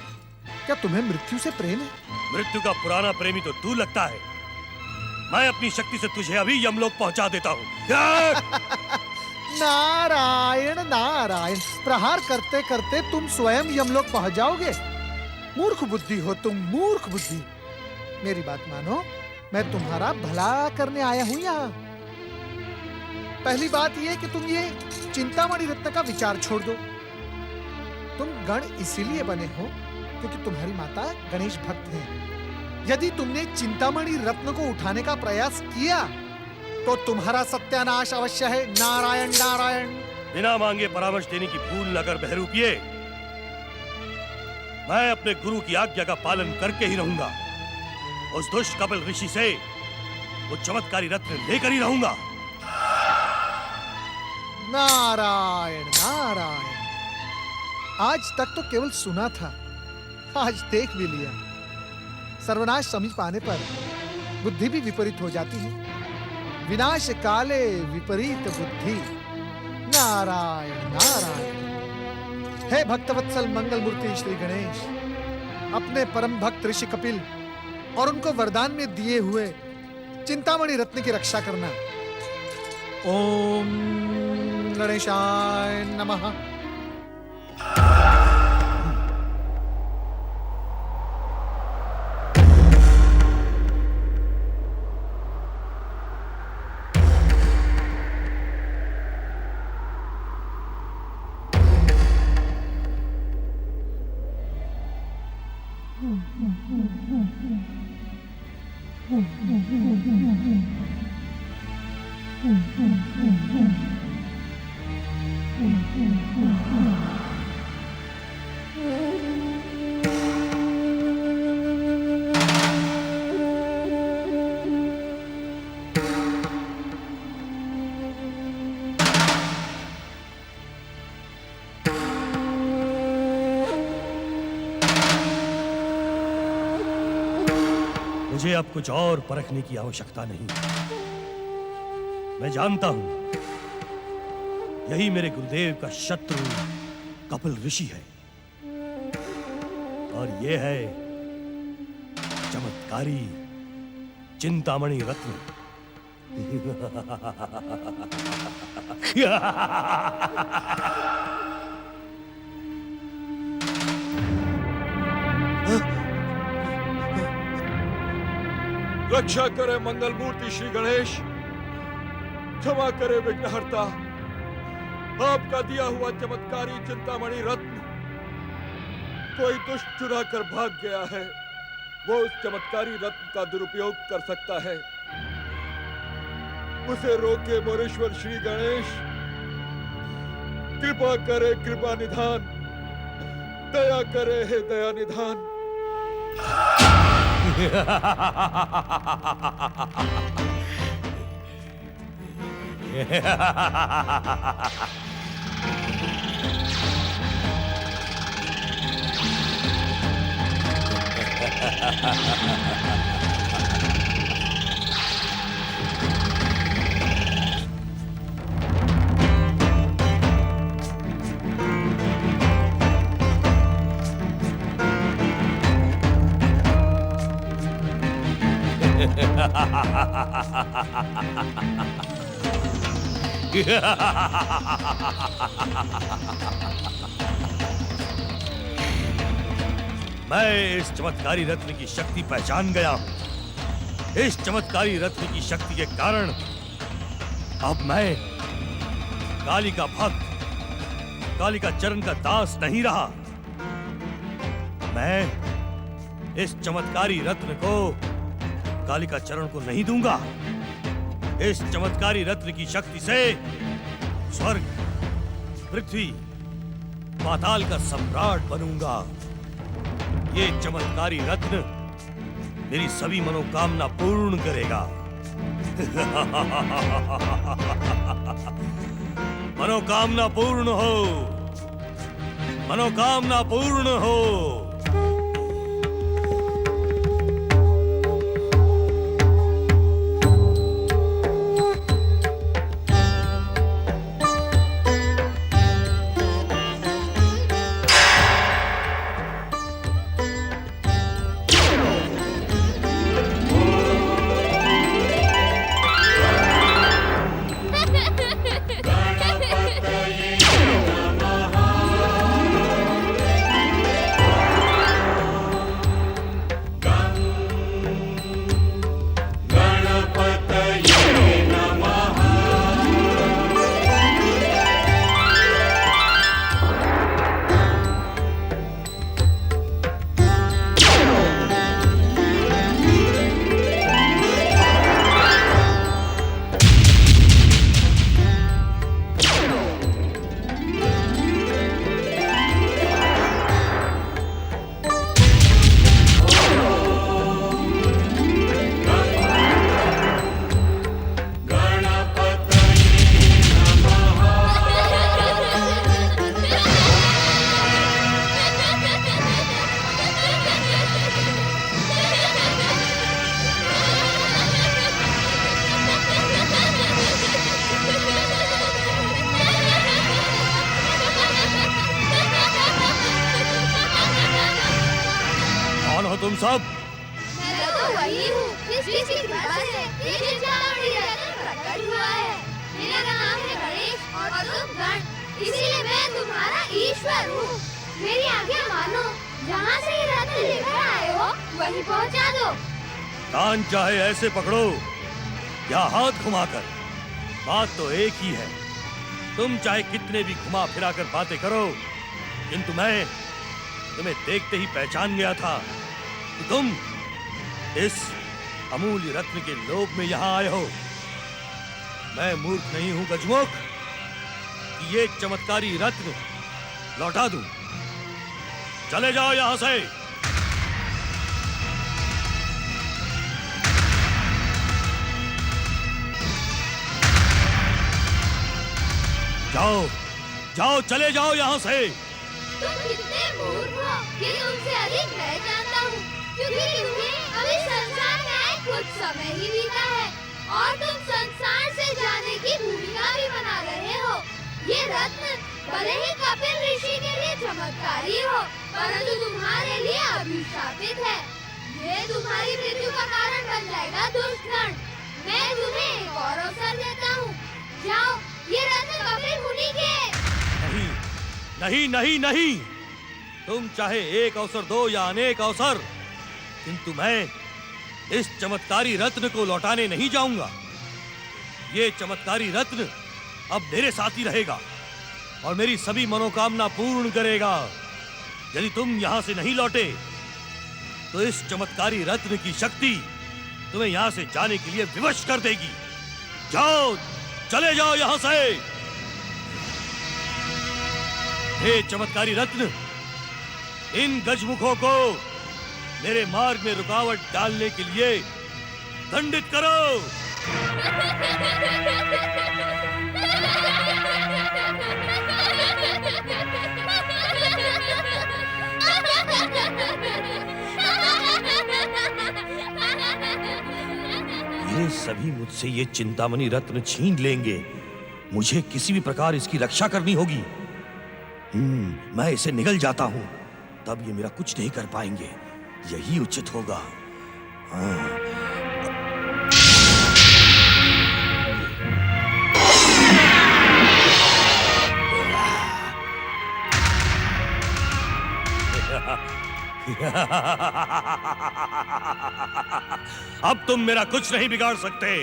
क्या तुम्हें मृत्यु से प्रेम है? मृत्यु का पुराना प्रेमी तो तू लगता है। मैं अपनी शक्ति से तुझे अभी यमलोक पहुंचा देता हूँ। नारायण नारायण, प्रहार करते करते तुम स्वयं यमलोक पहुंच जाओगे। मूर्ख बुद्धि हो तुम, मूर्ख बुद्धि। मेरी बात मानो, मैं तुम्हारा भला करने आया हूं यहाँ। पहली बात यह कि तुम ये चिंतामणि रत्न का विचार छोड़ दो। तुम गण इसीलिए बने हो क्योंकि तुम्हारी माता गणेश भक्त है। यदि तुमने चिंतामणि रत्न को उठाने का प्रयास किया तो तुम्हारा सत्यानाश अवश्य है। नारायण नारायण। बिना मांगे परामर्श देने की भूल न कर बहरूपिये। मैं अपने गुरु की आज्ञा का पालन करके ही रहूंगा। उस दुष्ट कपिल ऋषि से वो चमत्कारी रत्न लेकर ही रहूंगा। नारायण नारायण, आज तक तो केवल सुना था, आज देख भी लिया। सर्वनाश समीप आने पर बुद्धि भी विपरीत हो जाती है। विनाश काले विपरीत बुद्धि। नारायण नारायण। हे भक्तवत्सल मंगल मूर्ति श्री गणेश, अपने परम भक्त ऋषि कपिल और उनको वरदान में दिए हुए चिंतामणि रत्न की रक्षा करना। ओम गणेशाय नमः। मुझे अब कुछ और परखने की आवश्यकता नहीं। मैं जानता हूं यही मेरे गुरुदेव का शत्रु कपिल ऋषि है, और ये है चमत्कारी चिंतामणि रत्न। रक्षा करे मंगल मूर्ति श्री गणेश, क्षमा करे विघ्नहर्ता। आपका दिया हुआ चमत्कारी चिंतामणि रत्न कोई दुष्ट चुरा कर भाग गया है। वो उस चमत्कारी रत्न का दुरुपयोग कर सकता है। उसे रोके मोरेश्वर श्री गणेश। कृपा करे कृपा निधान, दया करे हे दया निधान। मैं इस चमत्कारी रत्न की शक्ति पहचान गया हूं। इस चमत्कारी रत्न की शक्ति के कारण अब मैं कालिका भक्त, कालिका चरण का दास नहीं रहा। मैं इस चमत्कारी रत्न को कालिका चरण को नहीं दूंगा। इस चमत्कारी रत्न की शक्ति से स्वर्ग, पृथ्वी, पाताल का सम्राट बनूंगा। ये चमत्कारी रत्न मेरी सभी मनोकामना पूर्ण करेगा। मनोकामना पूर्ण हो, मनोकामना पूर्ण हो। तुम सब? मैं तो वही हूँ जिसकी कृपा से ये चिंतामणि रत्न प्रकट हुआ है। मेरा नाम है गणेश और तुम गण, इसीलिए मैं तुम्हारा ईश्वर हूँ। मेरी आज्ञा मानो, जहाँ से ये रत्न लेकर आए हो वहीं पहुँचा दो। कान चाहे ऐसे पकड़ो या हाथ घुमाकर, बात तो एक ही है। तुम चाहे कितने भी घुमा फिरा कर बातें करो, किंतु मैं तुम्हें देखते ही पहचान गया था कि तुम इस अमूल्य रत्न के लोभ में यहाँ आए हो। मैं मूर्ख नहीं हूं गजमुख कि ये चमत्कारी रत्न लौटा दूं। चले जाओ यहां से। जाओ जाओ, चले जाओ यहां से। तुम कितने मूर्ख हो, ये तुमसे अधिक मैं जानता हूँ, क्योंकि तुम्हें अभी संसार में कुछ समय ही बीता है और तुम संसार से जाने की भूमिका भी बना रहे हो। ये रत्न भले ही कपिल ऋषि के लिए चमत्कारी हो, परंतु तुम्हारे लिए अभिशापित है। ये तुम्हारी मृत्यु का कारण बन जाएगा दुष्टगण। मैं तुम्हें एक और अवसर देता हूँ, जाओ ये रत्न कपिल मुनि के। नहीं नहीं नहीं नहीं, तुम चाहे एक अवसर दो या अनेक अवसर, किंतु मैं इस चमत्कारी रत्न को लौटाने नहीं जाऊंगा। ये चमत्कारी रत्न अब मेरे साथ ही रहेगा और मेरी सभी मनोकामना पूर्ण करेगा। यदि तुम यहां से नहीं लौटे तो इस चमत्कारी रत्न की शक्ति तुम्हें यहां से जाने के लिए विवश कर देगी। जाओ, चले जाओ यहां से। हे चमत्कारी रत्न, इन गजमुखों को मेरे मार्ग में रुकावट डालने के लिए दंडित करो। ये सभी मुझसे ये चिंतामणि रत्न छीन लेंगे। मुझे किसी भी प्रकार इसकी रक्षा करनी होगी। मैं इसे निगल जाता हूं, तब ये मेरा कुछ नहीं कर पाएंगे। यही उचित होगा। अब तुम मेरा कुछ नहीं बिगाड़ सकते।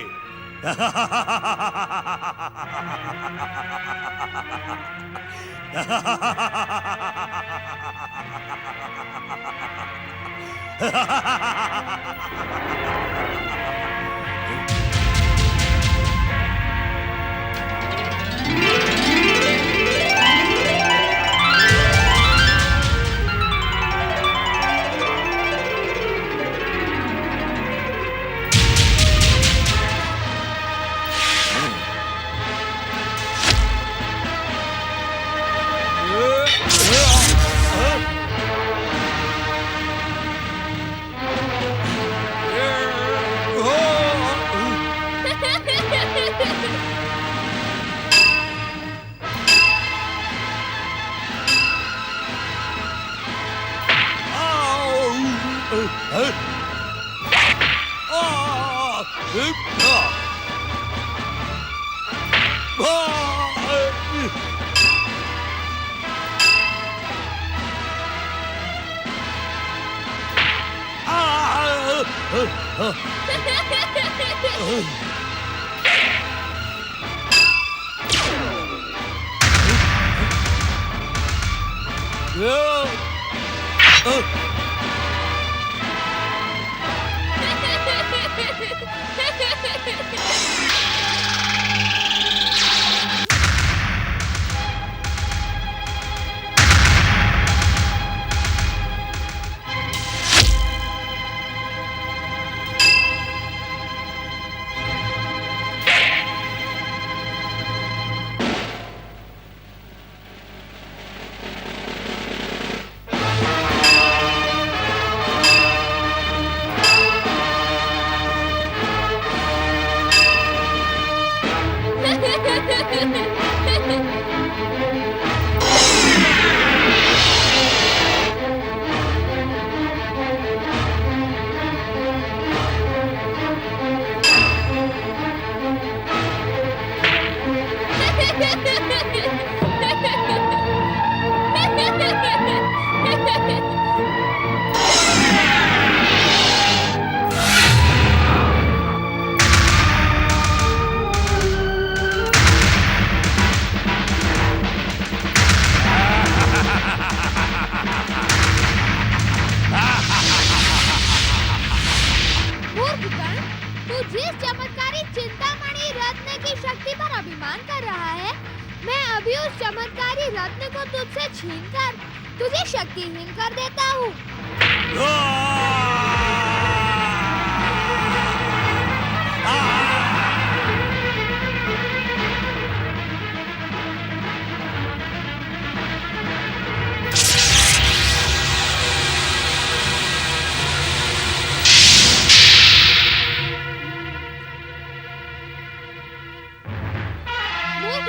तुझे शक्तिहीन कर देता हूँ।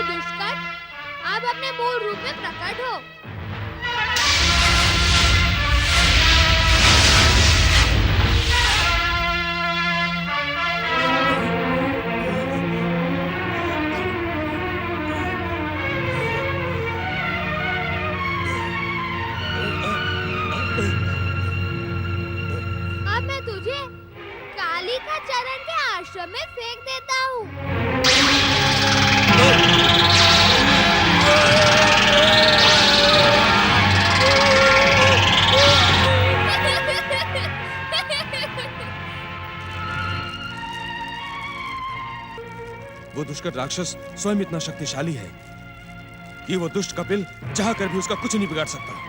दुष्कर्म, आप अपने मूल रूप में प्रकट हो। अब मैं तुझे कालिका चरण के आश्रम में फेंक देता हूँ। वो दुष्कर राक्षस स्वयं इतना शक्तिशाली है कि वो दुष्ट कपिल चाहकर भी उसका कुछ नहीं बिगाड़ सकता।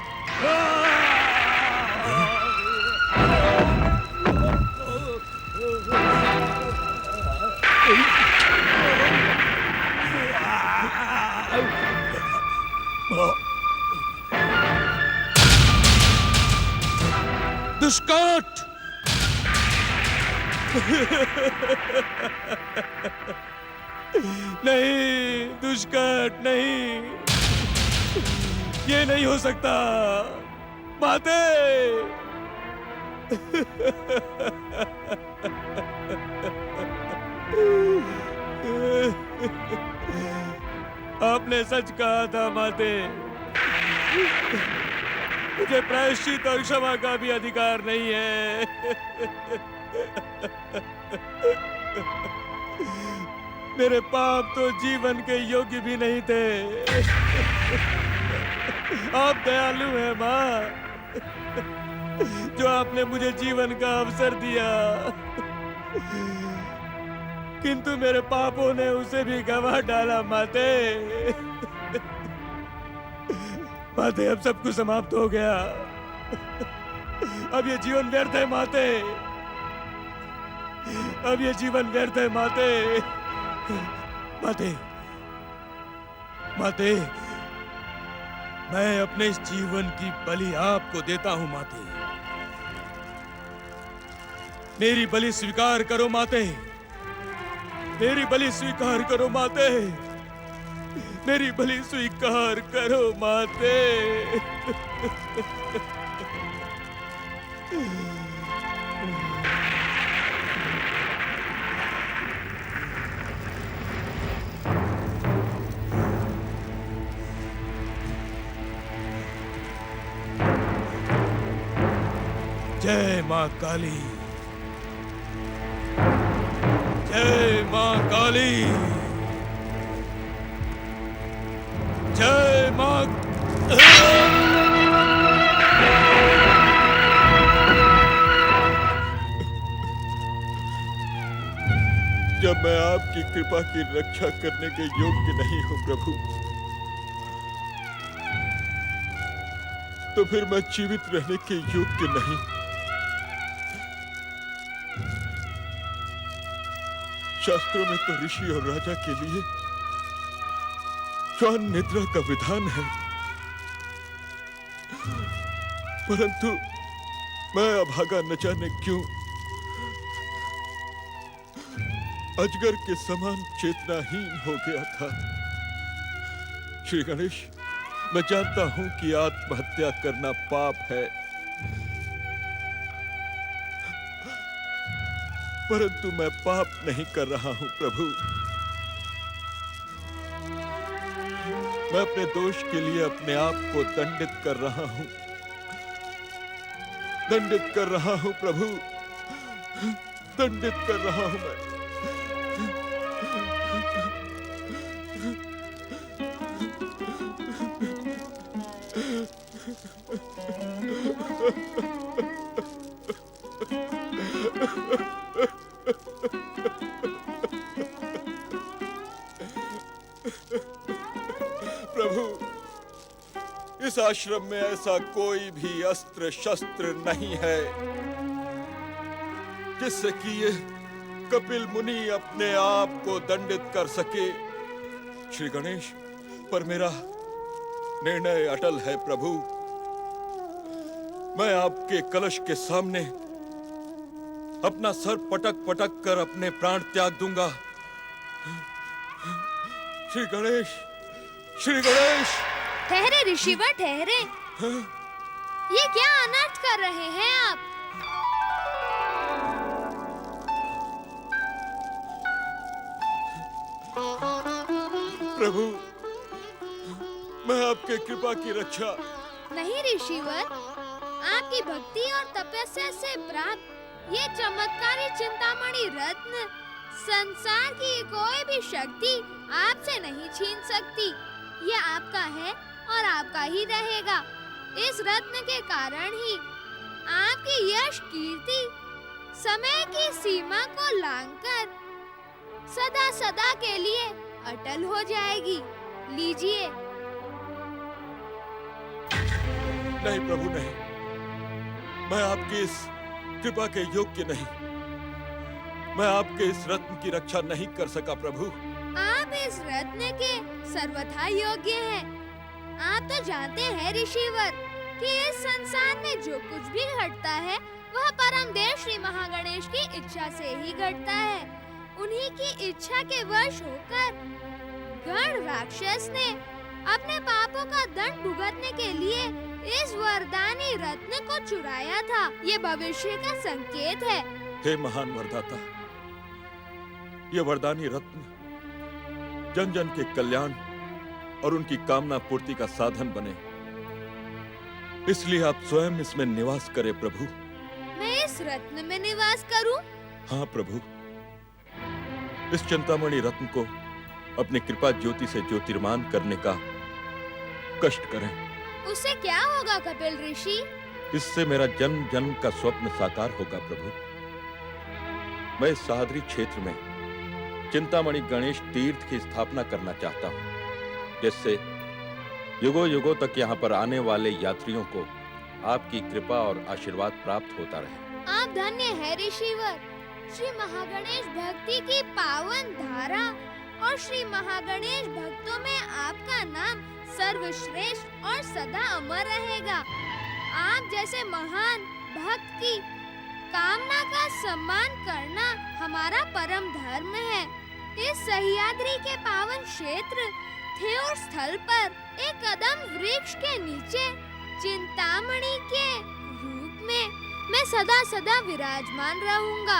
दुष्कट! नहीं दुष्कट, नहीं, ये नहीं हो सकता। माते आपने सच कहा था माते, मुझे प्रायश्चित और क्षमा का भी अधिकार नहीं है। मेरे पाप तो जीवन के योग्य भी नहीं थे। आप दयालु हैं माँ, जो आपने मुझे जीवन का अवसर दिया, किंतु मेरे पापों ने उसे भी गंवा डाला। माते माते, अब सब कुछ समाप्त हो गया। अब ये जीवन व्यर्थ है माते, अब ये जीवन व्यर्थ है माते। माते, माते, मैं अपने इस जीवन की बलि आपको देता हूं माते। मेरी बलि स्वीकार करो माते, मेरी बलि स्वीकार करो माते, मेरी बलि स्वीकार करो माते। जय मां काली, जय मां काली, जय मां। जब मैं आपकी कृपा की रक्षा करने के योग्य नहीं हूं प्रभु, तो फिर मैं जीवित रहने के योग्य नहीं। शास्त्रों में तो ऋषि और राजा के लिए श्वान निद्रा का विधान है, परंतु मैं अभागा न जाने क्यों अजगर के समान चेतनाहीन हो गया था। श्री गणेश, मैं जानता हूं कि आत्महत्या करना पाप है, परंतु मैं पाप नहीं कर रहा हूं प्रभु। मैं अपने दोष के लिए अपने आप को दंडित कर रहा हूं, दंडित कर रहा हूं प्रभु, दंडित कर रहा हूं मैं। प्रभु, इस आश्रम में ऐसा कोई भी अस्त्र शस्त्र नहीं है जिससे कि ये कपिल मुनि अपने आप को दंडित कर सके। श्री गणेश, पर मेरा निर्णय अटल है प्रभु। मैं आपके कलश के सामने अपना सर पटक पटक कर अपने प्राण त्याग दूंगा। श्री गणेश, श्री गणेश। ठहरे ऋषिवर, ठहरे। ये क्या अनर्थ कर रहे हैं आप? प्रभु, मैं आपके कृपा की रक्षा। नहीं ऋषिवर, आपकी भक्ति और तपस्या से प्राप्त ये चमत्कारी चिंतामणि रत्न संसार की कोई भी शक्ति आपसे नहीं छीन सकती। ये आपका है और आपका ही रहेगा। इस रत्न के कारण ही आपकी यश कीर्ति समय की सीमा को लांघकर सदा सदा के लिए अटल हो जाएगी। लीजिए। नहीं प्रभु, नहीं, मैं आपकी इस कृपा के योग्य नहीं। मैं आपके इस रत्न की रक्षा नहीं कर सका प्रभु। आप इस रत्न के सर्वथा योग्य हैं। आप तो जानते हैं ऋषिवर कि इस संसार में जो कुछ भी घटता है वह परम देव श्री महागणेश की इच्छा से ही घटता है। उन्हीं की इच्छा के वश होकर गण राक्षस ने अपने पापों का दंड भुगतने के लिए इस वरदानी रत्न को चुराया था। ये भविष्य का संकेत है। हे महान वरदाता, ये वरदानी रत्न जन जन के कल्याण और उनकी कामना पूर्ति का साधन बने, इसलिए आप स्वयं इसमें निवास करें प्रभु। मैं इस रत्न में निवास करूं? हाँ प्रभु, इस चिंतामणि रत्न को अपनी कृपा ज्योति से ज्योतिर्मान करने का कष्ट करें। उससे क्या होगा कपिल ऋषि? इससे मेरा जन्म जन्म का स्वप्न साकार होगा प्रभु। मैं इस सहाद्री क्षेत्र में चिंतामणि गणेश तीर्थ की स्थापना करना चाहता हूँ, जिससे युगों युगों तक यहाँ पर आने वाले यात्रियों को आपकी कृपा और आशीर्वाद प्राप्त होता रहे। आप धन्य है ऋषिवर। श्री महागणेश भक्ति की पावन धारा और श्री महागणेश भक्तों में आपका नाम सर्वश्रेष्ठ और सदा अमर रहेगा। आप जैसे महान भक्त की कामना का सम्मान करना हमारा परम धर्म है। इस सह्याद्री के पावन क्षेत्र थेऊर स्थल पर एक कदम वृक्ष के नीचे चिंतामणि के रूप में मैं सदा सदा विराजमान रहूंगा।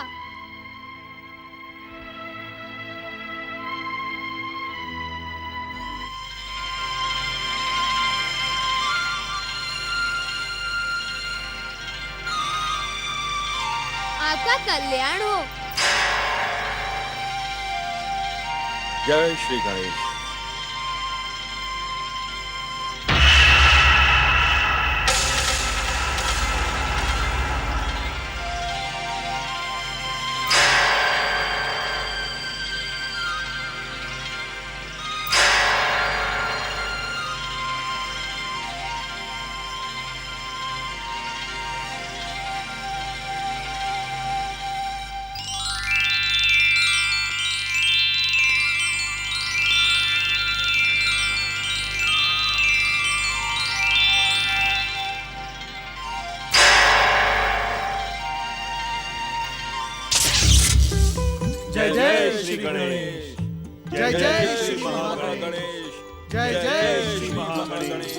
आपका कल्याण हो। जय श्री गणेश। जय जय श्री गणेश, जय जय श्री महागणेश, जय जय श्री महागणेश।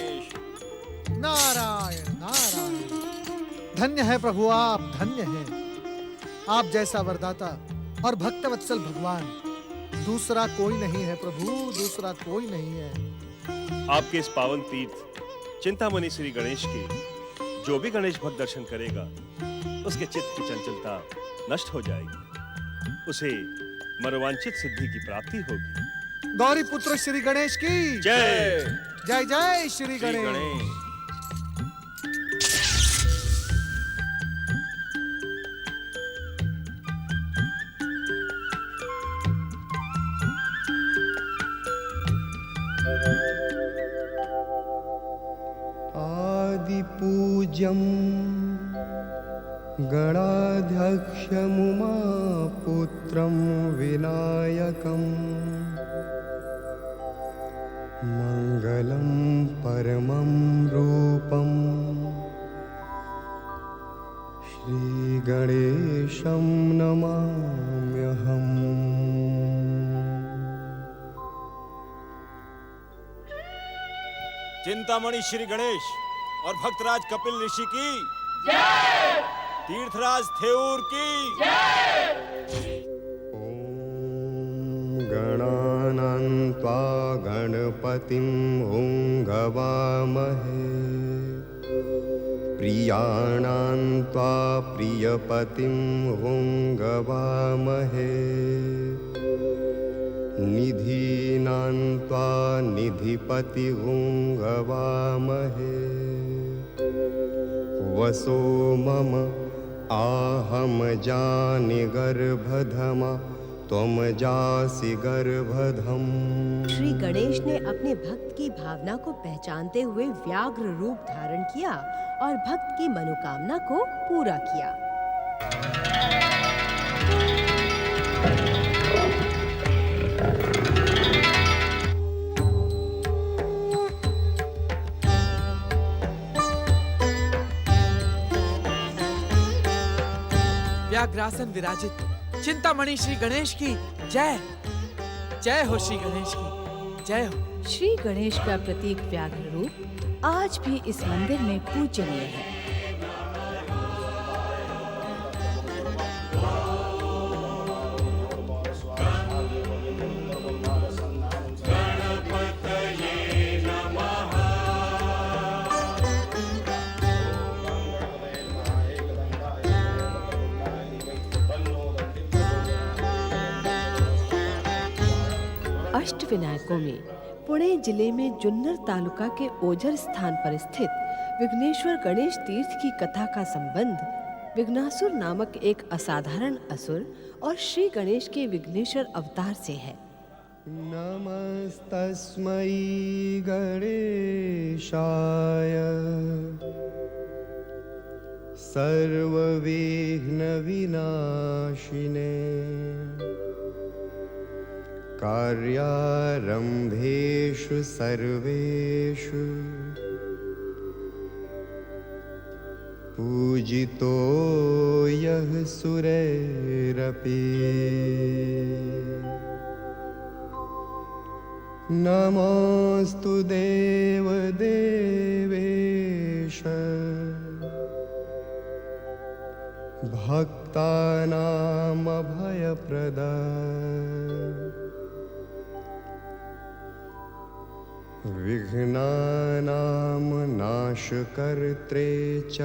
नारायण नारायण। धन्य है प्रभु, आप धन्य हैं। आप जैसा वरदाता और भक्तवत्सल भगवान दूसरा कोई नहीं है प्रभु, दूसरा कोई नहीं है। आपके इस पावन तीर्थ चिंतामणि श्री गणेश के जो भी गणेश भक्त दर्शन करेगा उसके चित्त की चंचलता नष्ट हो जाएगी, उसे मनोवांछित सिद्धि की प्राप्ति होगी। गौरी पुत्र श्री गणेश की जय। जय जय श्री श्री गणेश। गणेश। आदिपूज्यं गणाध्यक्षमुमापुत्रं विनायकम् मङ्गलं परमं रूपं श्रीगणेशं नमाम्यहम्। चिंतामणि श्री गणेश और भक्तराज कपिल ऋषि की तीर्थराज थेऊर की गणानां त्वा गणपतिं हुंगवामहे प्रियाणां त्वा प्रियपतिं हुंगवामहे निधीनां त्वा निधिपति हुंगवामहे वसो मम आहम जानि गर्भधमा त्वम जासि गर्भधम। श्री गणेश ने अपने भक्त की भावना को पहचानते हुए व्याघ्र रूप धारण किया और भक्त की मनोकामना को पूरा किया। व्याघ्रासन विराजित चिंतामणि श्री गणेश की जय। जय हो श्री गणेश की जय हो। श्री गणेश का प्रतीक व्याघ्र रूप आज भी इस मंदिर में पूजनीय है। अष्टविनायकों में पुणे जिले में जुन्नर तालुका के ओझर स्थान पर स्थित विघ्नेश्वर गणेश तीर्थ की कथा का संबंध विघ्नासुर नामक एक असाधारण असुर और श्री गणेश के विघ्नेश्वर अवतार से है। नमस्तस्मै गणेशाय सर्वविघ्नविनाशिने कार्यारम्भेषु सर्वेषु पूजितो यः सुरैरपि नमोऽस्तु देवदेवेश भक्तानामभयप्रदा विघ्नानां नाशकर्त्रे च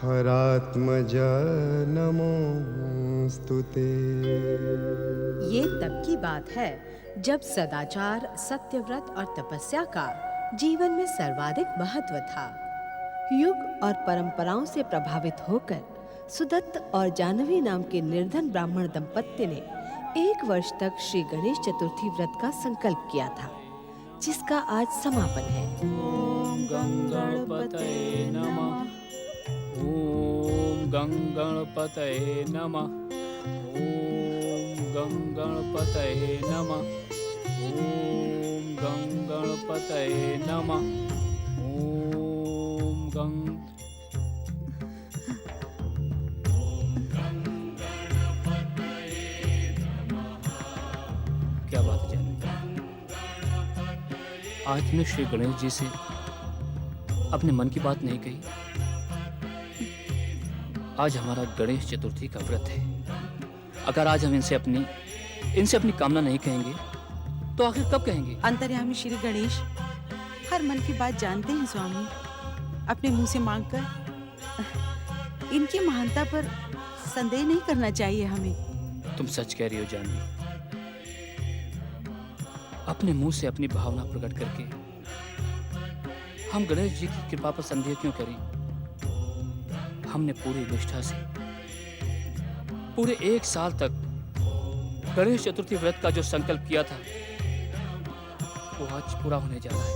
हरात्मज नमोस्तुते। ये तब की बात है जब सदाचार, सत्यव्रत और तपस्या का जीवन में सर्वाधिक महत्व था। युग और परंपराओं से प्रभावित होकर सुदत्त और जानवी नाम के निर्धन ब्राह्मण दंपत्ति ने 1 वर्ष तक श्री गणेश चतुर्थी व्रत का संकल्प किया था, जिसका आज समापन है। ओम गंगणपतये नमः। ओम गंगणपतये नमः। ओम गंगणपतये नमः। ओम गंगणपतये नमः। ओम गंग क्या बात है जानवी? आज तुमने श्री गणेश जी से अपने मन की बात नहीं कही। आज हमारा गणेश चतुर्थी का व्रत है। अगर आज हम इनसे अपनी कामना नहीं कहेंगे तो आखिर कब कहेंगे? अंतर्यामी श्री गणेश हर मन की बात जानते हैं स्वामी। अपने मुंह से मांगकर इनकी महानता पर संदेह नहीं करना चाहिए हमें। तुम सच कह रही हो जानवी। अपने मुंह से अपनी भावना प्रकट करके हम गणेश जी की कृपा पर संदेह क्यों करें? हमने पूरी निष्ठा से पूरे 1 साल तक गणेश चतुर्थी व्रत का जो संकल्प किया था वो आज पूरा होने जा रहा है।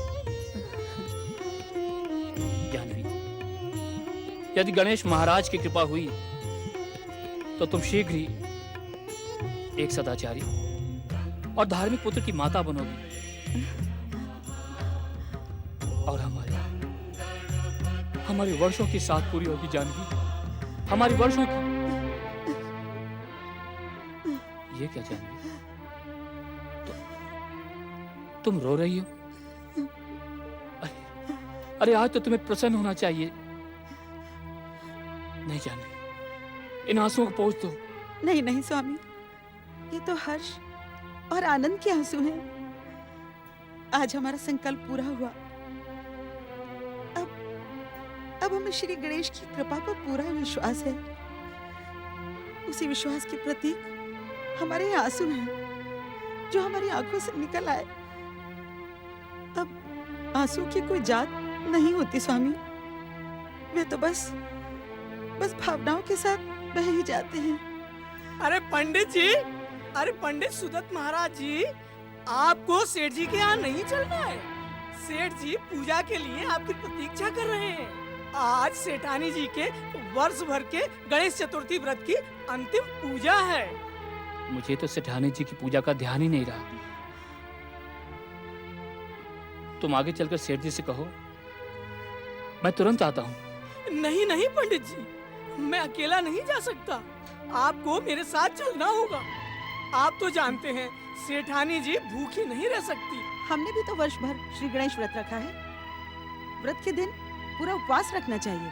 जानवी, यदि गणेश महाराज की कृपा हुई तो तुम शीघ्र ही एक सदाचारी और धार्मिक पुत्र की माता बनोगी और हमारी वर्षों की साथ पूरी होगी जानवी। हमारी वर्षों की। ये क्या जानवी? तुम रो रही हो? अरे आज तो तुम्हें प्रसन्न होना चाहिए। नहीं जाने, इन आंसुओं को पोंछ दो। नहीं नहीं स्वामी, ये तो हर्ष और आनंद के आंसू हैं। आज हमारा संकल्प पूरा हुआ। अब हमें श्री गणेश की कृपा पर पूरा विश्वास है। उसी विश्वास के प्रतीक हमारे ये आंसू हैं जो हमारी आंखों से निकल आए। अब आंसू की कोई जात नहीं होती स्वामी, वे तो बस भावनाओं के साथ बह ही जाते हैं। अरे पंडित जी, अरे पंडित सुदत्त महाराज जी, आपको सेठ जी के यहाँ नहीं चलना है। सेठ जी पूजा के लिए आपकी प्रतीक्षा कर रहे हैं। आज सेठानी जी के वर्ष भर के गणेश चतुर्थी व्रत की अंतिम पूजा है। मुझे तो सेठानी जी की पूजा का ध्यान ही नहीं रहा। तुम आगे चलकर सेठ जी से कहो, मैं तुरंत आता हूँ। नहीं नहीं पंडित जी, मैं अकेला नहीं जा सकता, आपको मेरे साथ चलना होगा। आप तो जानते हैं सेठानी जी भूखी नहीं रह सकती। हमने भी तो वर्ष भर श्री गणेश व्रत रखा है। व्रत के दिन पूरा उपवास रखना चाहिए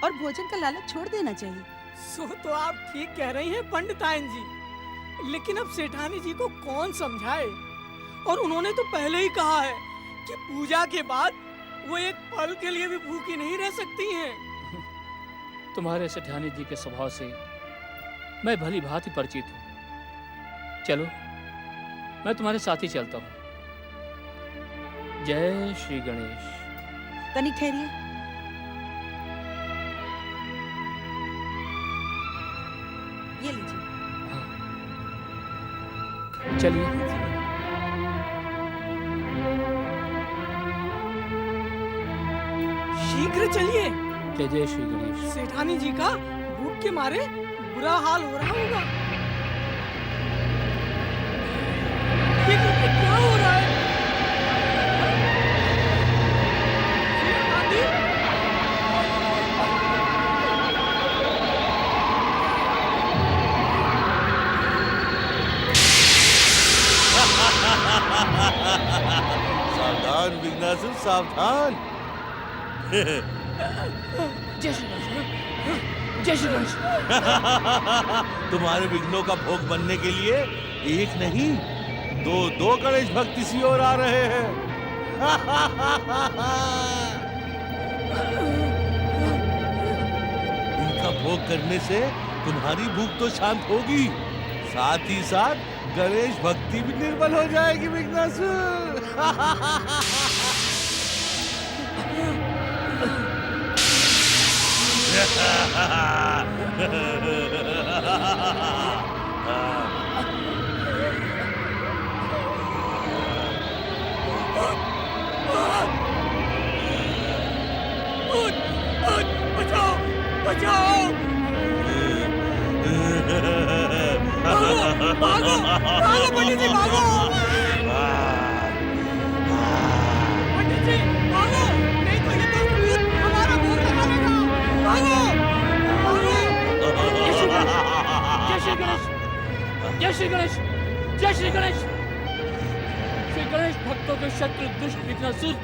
और भोजन का लालच छोड़ देना चाहिए। सो तो आप ठीक कह रही हैं पंडितायन जी, लेकिन अब सेठानी जी को कौन समझाए। और उन्होंने तो पहले ही कहा है कि पूजा के बाद वो एक पल के लिए भी भूखी नहीं रह सकती हैं। तुम्हारे सेठानी जी के स्वभाव से मैं भली भांति परिचित हूँ। चलो, मैं तुम्हारे साथ ही चलता हूँ। जय श्री गणेश। तनिक ठहरिए। ये लीजिए। चलिए। शीघ्र चलिए। जय जय श्री गणेश। सेठानी जी का भूख के मारे बुरा हाल हो रहा होगा। ये क्या हो रहा है? सावधान विघ्नासुर, सावधान। जय श्री गणेश। जय श्री गणेश। तुम्हारे विघ्नों का भोग बनने के लिए एक नहीं दो गणेश भक्त इसी ओर आ रहे हैं। इनका भोग करने से तुम्हारी भूख तो शांत होगी, साथ ही साथ गणेश भक्ति भी निर्मल हो जाएगी विघ्नासुर। बचाओ बचाओ, भागो भागो पंडित जी, भागो पंडित जी, भागो, नहीं तो ये दुष्ट भूत हमारा भोग लगा लेगा। भागो भागो। जय श्री गणेश। जय श्री गणेश। जय श्री गणेश। श्री गणेश भक्तों के शत्रु दुष्ट विघ्नासुर,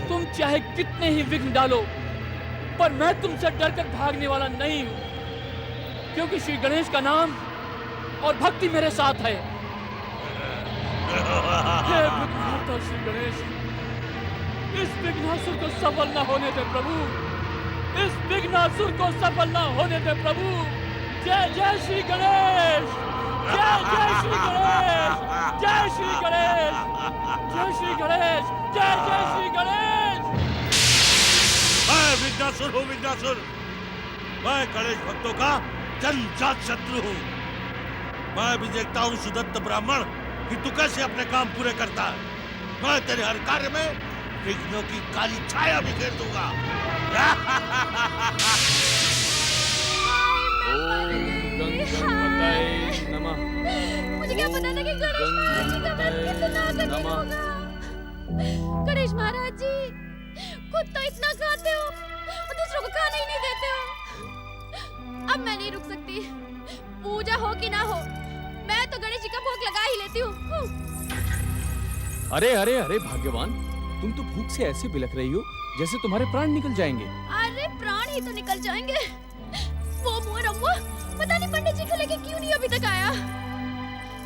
तुम चाहे कितने ही विघ्न डालो, पर मैं तुमसे डरकर भागने वाला नहीं हूं, क्योंकि श्री गणेश का नाम और भक्ति मेरे साथ है। हे विघ्नहर्ता श्री गणेश, इस विघ्नासुर को सफल न होने दे प्रभु, इस विघ्नासुर को सफल न होने दे प्रभु। जय जय श्री गणेश। जय जय श्री गणेश। जय श्री गणेश। जय श्री गणेश। जय जय श्री गणेश। मैं विघ्नासुर हूँ, विघ्नासुर। मैं गणेश भक्तों का जन्मजात शत्रु हूँ। मैं भी देखता हूँ सुदत्त ब्राह्मण कि तू कैसे अपने काम पूरे करता है। मैं तेरे हर कार्य में विघ्नों की काली छाया बिखेर दूंगा। नमः। मुझे क्या पता था कि गणेश महाराज जी का व्रत कितना कठिन होगा। गणेश महाराज जी खुद तो इतना खाते हो और दूसरों को खाने ही नहीं देते हो। अब मैं नहीं रुक सकती, पूजा हो कि ना हो, मैं तो गणेश जी का भोग लगा ही लेती हूँ। अरे अरे अरे भाग्यवान, तुम तो भूख से ऐसे बिलख रही हो जैसे तुम्हारे प्राण निकल जाएंगे। अरे प्राण ही तो निकल जाएंगे। वो मुंह रमुआ पता नहीं पंडित जी को लेके क्यों नहीं अभी तक आया।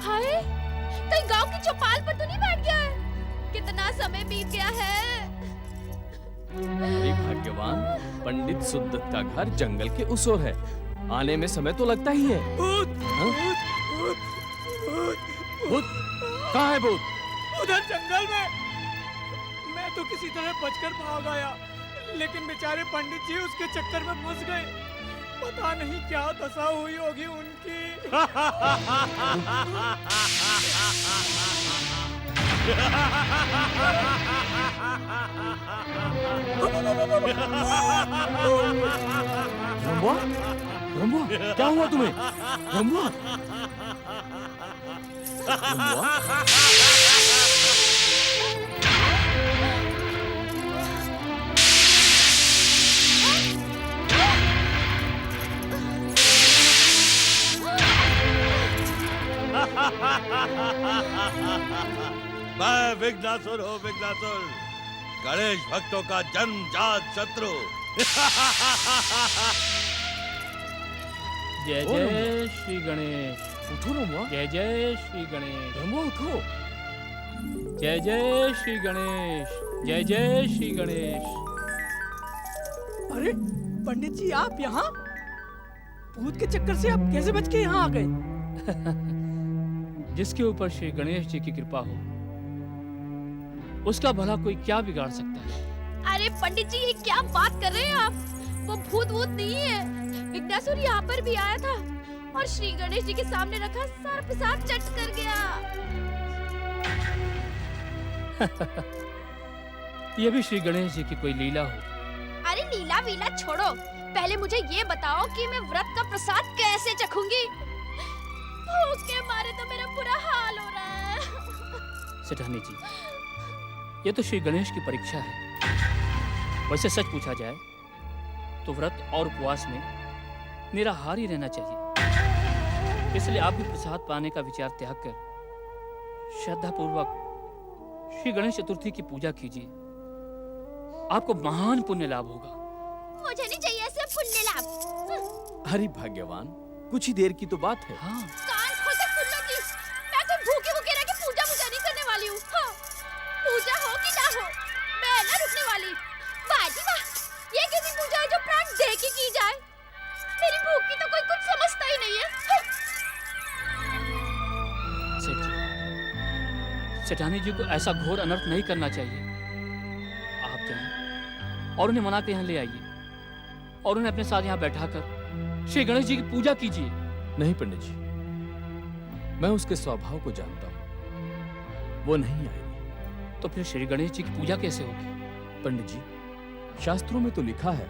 हाय, कहीं गांव की चौपाल पर तो नहीं बैठ गया है? कितना समय बीत गया है। अरे भाग्यवान, पंडित सुदत्त का घर जंगल के उस ओर है, आने में समय तो लगता ही है। भूत कहाँ है भूत? उधर जंगल में। मैं तो किसी तरह बचकर भाग आया, लेकिन बेचारे पंडित जी उसके चक्कर में फंस गए। पता नहीं क्या दशा हुई होगी उनकी। रंबुआ, रंबुआ, क्या हुआ तुम्हें? रंबुआ, रंबुआ? मैं विघ्नासुर हूँ, विघ्नासुर, गणेश भक्तों का जन्मजात शत्रु। जय जय श्री गणेश। उठो रंबुआ, जय जय श्री गणेश। रंबुआ उठो। जय जय श्री गणेश। जय जय श्री गणेश। अरे पंडित जी, आप यहाँ? भूत के चक्कर से आप कैसे बच के यहाँ आ गए? जिसके ऊपर श्री गणेश जी की कृपा हो, उसका भला कोई क्या बिगाड़ सकता है? अरे पंडित जी, ये क्या बात कर रहे हैं आप? वो भूत वूत नहीं है। विघ्नासुर यहाँ पर भी आया था और श्री गणेश जी के सामने रखा सर्प साथ चट कर गया। ये भी श्री गणेश जी की कोई लीला हो। अरे लीला वीला छोड़ो, पहले मुझे ये बताओ कि मैं व्रत का प्रसाद कैसे चखूंगी? भूख के मारे तो मेरा बुरा हाल हो रहा है। सेठानी जी, ये तो श्री गणेश की परीक्षा है। वैसे सच पूछा जाए तो व्रत और उपवास में निराहार ही रहना चाहिए। इसलिए आप भी प्रसाद पाने का विचार त्याग कर श्रद्धा पूर्वक श्री गणेश चतुर्थी की पूजा कीजिए। आपको महान पुण्य लाभ होगा। मुझे नहीं चाहिए ऐसे पुण्य लाभ। अरे भाग्यवान, कुछ ही देर की तो बात है। हाँ, कान खोल के सुन लो प्लीज। मैं कोई भूखे भूखे रह के पूजा नहीं करने वाली हूँ। हाँ, पूजा हो कि ना हो, मैं ना रुकने वाली। वाह जी वाह, ये कैसी पूजा है जो प्राण दे के की जाए? मेरी भूख की तो कोई कुछ समझता ही नहीं है। हाँ। सेठ जी, सेठानी जी को ऐसा घोर अनर्थ नहीं करना चाहिए। आप जाइए और उन्हें मना के यहाँ ले आइए और उन्हें अपने साथ यहाँ बैठाकर श्री गणेश जी की पूजा कीजिए। नहीं पंडित जी, मैं उसके स्वभाव को जानता हूँ, वो नहीं आएगी। तो फिर श्री गणेश जी की पूजा कैसे होगी? पंडित जी, शास्त्रों में तो लिखा है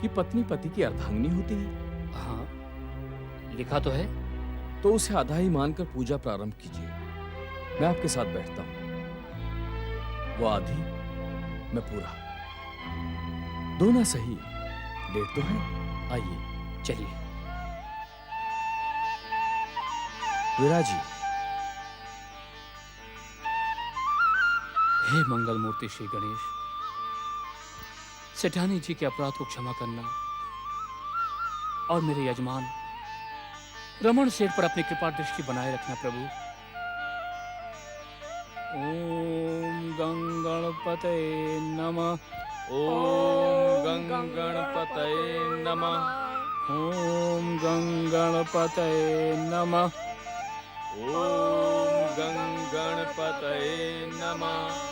कि पत्नी पति की अर्धांगिनी होती है। हाँ, लिखा तो है। तो उसे आधा ही मानकर पूजा प्रारंभ कीजिए। मैं आपके साथ बैठता हूँ। वो आधी, मैं पूरा। दो ना सही, डेढ़ तो है। आइए चलिए। विराजी। हे मंगल मूर्ति श्री गणेश, सेठानी जी के अपराध को क्षमा करना और मेरे यजमान रमन सेठ पर अपनी कृपा दृष्टि बनाए रखना प्रभु। ओम गंगणपते नमः। ओम गंगणपते नमः। ओम गंगणपते नमः। ओम गंगणपते नमः।